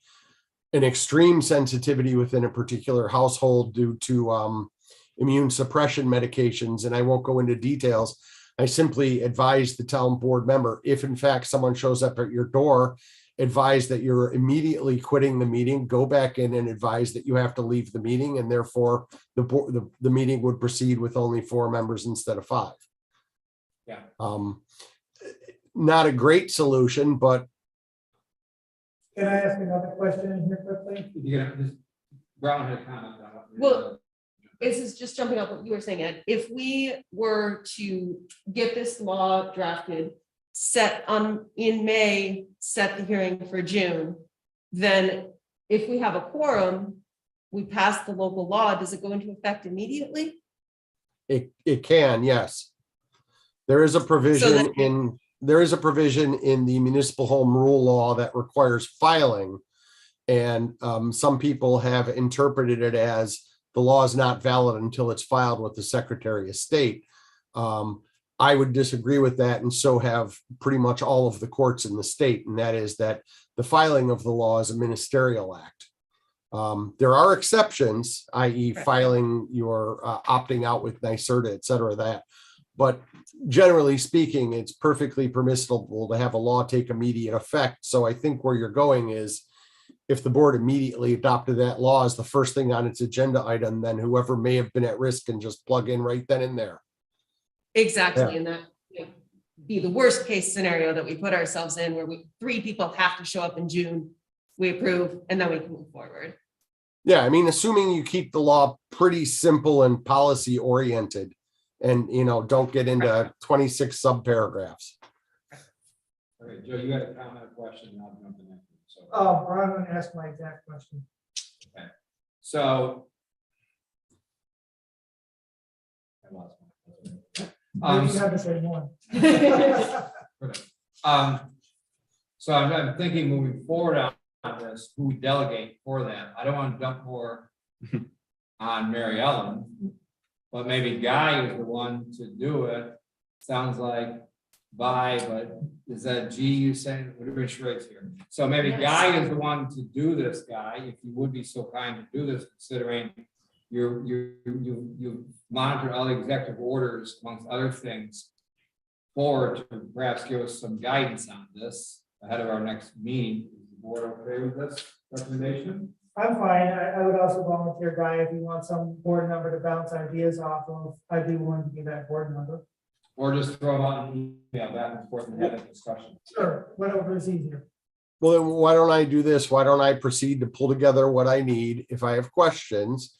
extreme sensitivity within a particular household due to immune suppression medications. And I won't go into details. I simply advise the town board member, if in fact someone shows up at your door, advise that you're immediately quitting the meeting, go back in and advise that you have to leave the meeting, and therefore the meeting would proceed with only 4 members instead of 5. Yeah. Not a great solution, but Can I ask another question in here quickly? You're gonna just, Brown had a comment on it. Well, this is just jumping off what you were saying, Ed. If we were to get this law drafted, set on in May, set the hearing for June, then if we have a quorum, we pass the local law, does it go into effect immediately? it can, yes. There is a provision in the municipal home rule law that requires filing. And some people have interpreted it as the law is not valid until it's filed with the Secretary of State. I would disagree with that, and so have pretty much all of the courts in the state, and that is that the filing of the law is a ministerial act. There are exceptions, i.e. filing your opting out with NYSERDA, et cetera, that. But generally speaking, it's perfectly permissible to have a law take immediate effect. So I think where you're going is, if the board immediately adopted that law as the first thing on its agenda item, then whoever may have been at risk can just plug in right then and there. Exactly, Yeah. and that would be the worst case scenario that we put ourselves in, where 3 people have to show up in June, we approve, and then we can move forward. Yeah, I mean, assuming you keep the law pretty simple and policy oriented, and don't get into 26 subparagraphs. All right, Joe, you had a comment, a question, and I'll jump in after. So, Brian, I'm gonna ask my exact question. so I lost my. You have to say more. So I'm thinking moving forward on this, who we delegate for that. I don't want to dump more on Mary Ellen, but maybe Guy is the one to do it. Sounds like but is that G you saying? What are we charades here? So maybe Yes. Guy is the one to do this, Guy, if you would be so kind to do this, considering you monitor all the executive orders amongst other things, or to perhaps give us some guidance on this ahead of our next meeting. Is the board okay with this recommendation? I'm fine. I would also volunteer, Guy, if you want some board member to bounce ideas off of, I'd be willing to be that board member. Or just throw out an email back and forth and have a discussion. Sure, whatever is easier. Well, then why don't I do this? Why don't I proceed to pull together what I need? If I have questions,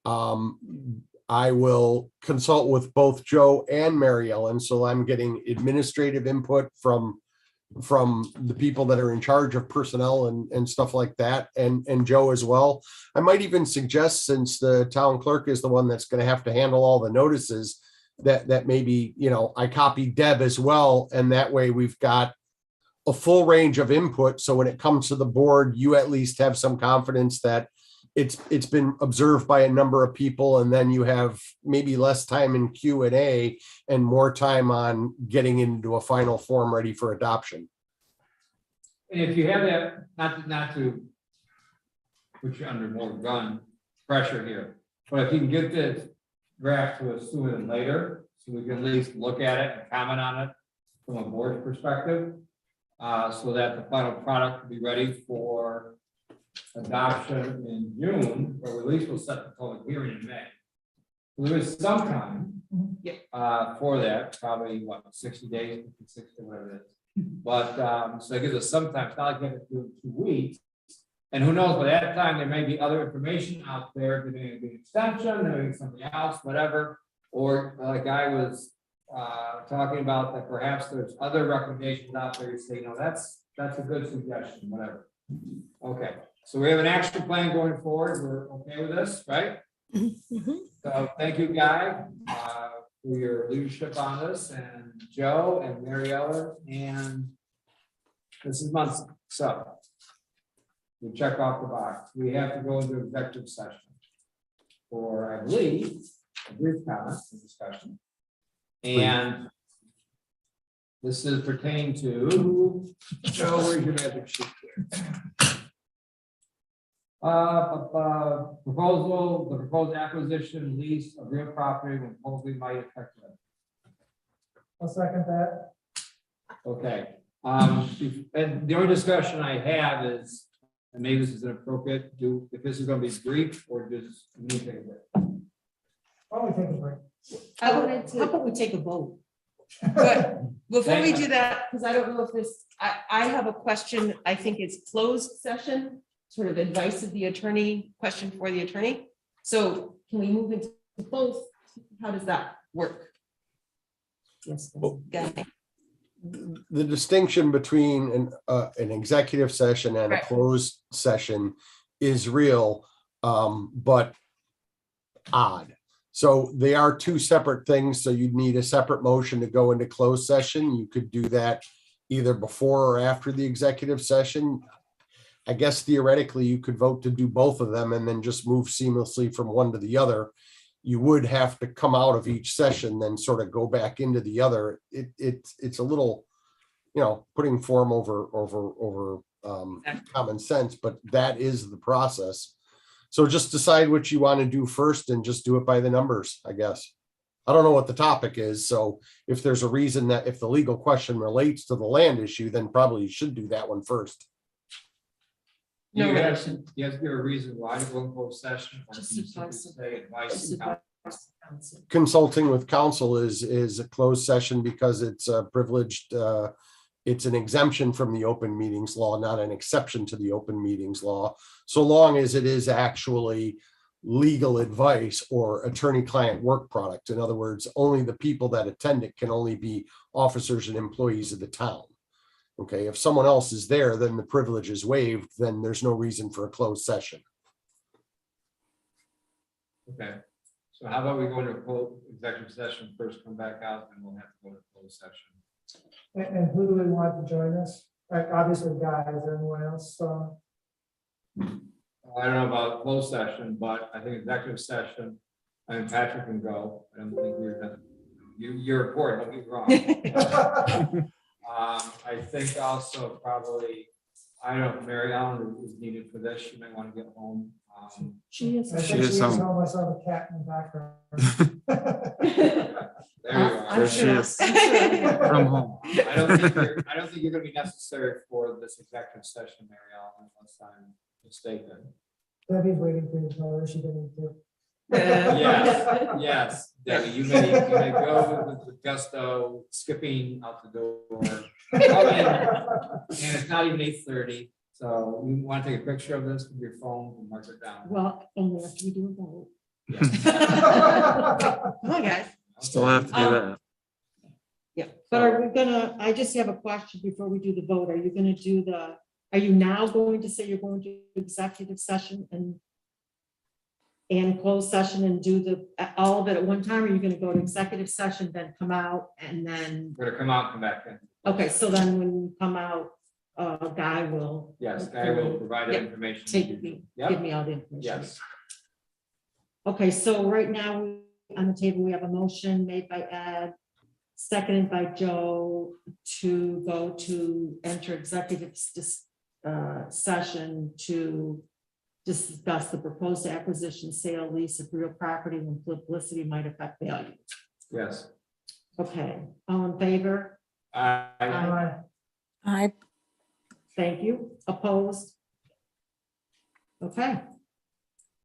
I will consult with both Joe and Mary Ellen. So I'm getting administrative input from the people that are in charge of personnel and stuff like that, and Joe as well. I might even suggest, since the town clerk is the one that's going to have to handle all the notices, that maybe, I copy Deb as well. And that way we've got a full range of input. So when it comes to the board, you at least have some confidence that it's been observed by a number of people, and then you have maybe less time in Q&A and more time on getting into a final form ready for adoption. And if you have that, not to put you under more gun pressure here, but if you can get this draft to us sooner than later, so we can at least look at it and comment on it from a board perspective, so that the final product will be ready for adoption in June, or at least we'll set the public hearing in May. So there is some time for that, probably 60 days, 60, whatever it is. But so it gives us some time. It's not like we have to do it in 2 weeks. And who knows, by that time, there may be other information out there, there may be an extension, there may be something else, whatever. Or like I was talking about, that perhaps there's other recommendations out there. You say, that's a good suggestion, whatever. Okay, so we have an action plan going forward. We're okay with this, right? So thank you, Guy, for your leadership on this, and Joe and Mary Ellen and Mrs. Munson. So we check off the box. We have to go into executive session for, I believe, brief comments and discussion. And this is pertaining to, Joe, where's your magic sheet here? Proposal, the proposed acquisition, lease of real property when hopefully might affect it. I'll second that. Okay, and the only discussion I have is, and maybe this is inappropriate, if this is gonna be brief or just anything. Why don't we take a break? I wanted How to, about we take a vote? but before we do that, because I don't know if this, I have a question. I think it's closed session, sort of advice of the attorney, question for the attorney. So can we move into both? How does that work? Yes. Well, Okay. the distinction between an executive session and a Right. closed session is real, but odd. So they are two separate things. So you'd need a separate motion to go into closed session. You could do that either before or after the executive session. I guess theoretically you could vote to do both of them and then just move seamlessly from one to the other. You would have to come out of each session, then sort of go back into the other. It's a little, putting form over common sense, but that is the process. So just decide what you want to do first and just do it by the numbers, I guess. I don't know what the topic is. So if there's a reason that if the legal question relates to the land issue, then probably you should do that one first. No You have relation. you have to give a reason why to go in closed session. Or Just do you simply advice. say advice Just and counsel? advice. Consulting with counsel is a closed session because it's a privileged, it's an exemption from the open meetings law, not an exception to the open meetings law. So long as it is actually legal advice or attorney-client work product. In other words, only the people that attend it can only be officers and employees of the town. Okay, if someone else is there, then the privilege is waived, then there's no reason for a closed session. Okay, so how about we go into a closed executive session first, come back out, and we'll have to go to closed session. And who do we want to join us? Like, obviously, guys, anyone else? I don't know about closed session, but I think executive session, I mean, Patrick can go. I don't think you're important, don't get me wrong. I think also probably, I don't know, Mary Ellen is needed for this. She might want to get home. She is. I She think is she is home. home. I saw the cat in the background. There you are. I'm There she sure- is. I'm sure- From home. I don't think you're gonna be necessary for this executive session, Mary Ellen, unless I'm mistaken. Debbie's waiting for you, so she didn't do. Yes, Debbie, you may go with gusto, skipping out the door. And it's not even 8:30, so you want to take a picture of this with your phone and mark it down. Well, only if we do a vote. Come on, guys. Still have to do that. Yeah, but are we gonna, I just have a question before we do the vote. Are you gonna do are you now going to say you're going to executive session and closed session and do all of it at one time? Or are you gonna go to executive session, then come out and then, We're gonna come out and come back in. okay, so then when you come out, Guy will. Yes, I will provide that Yep, information. Take me, Yep. give me all the information. Yes, Okay, so right now on the table, we have a motion made by Ed, seconded by Joe to go to enter executive session to discuss the proposed acquisition, sale, lease of real property when publicity might affect value. yes. Okay, all in favor? I, I Thank you. Opposed? Okay,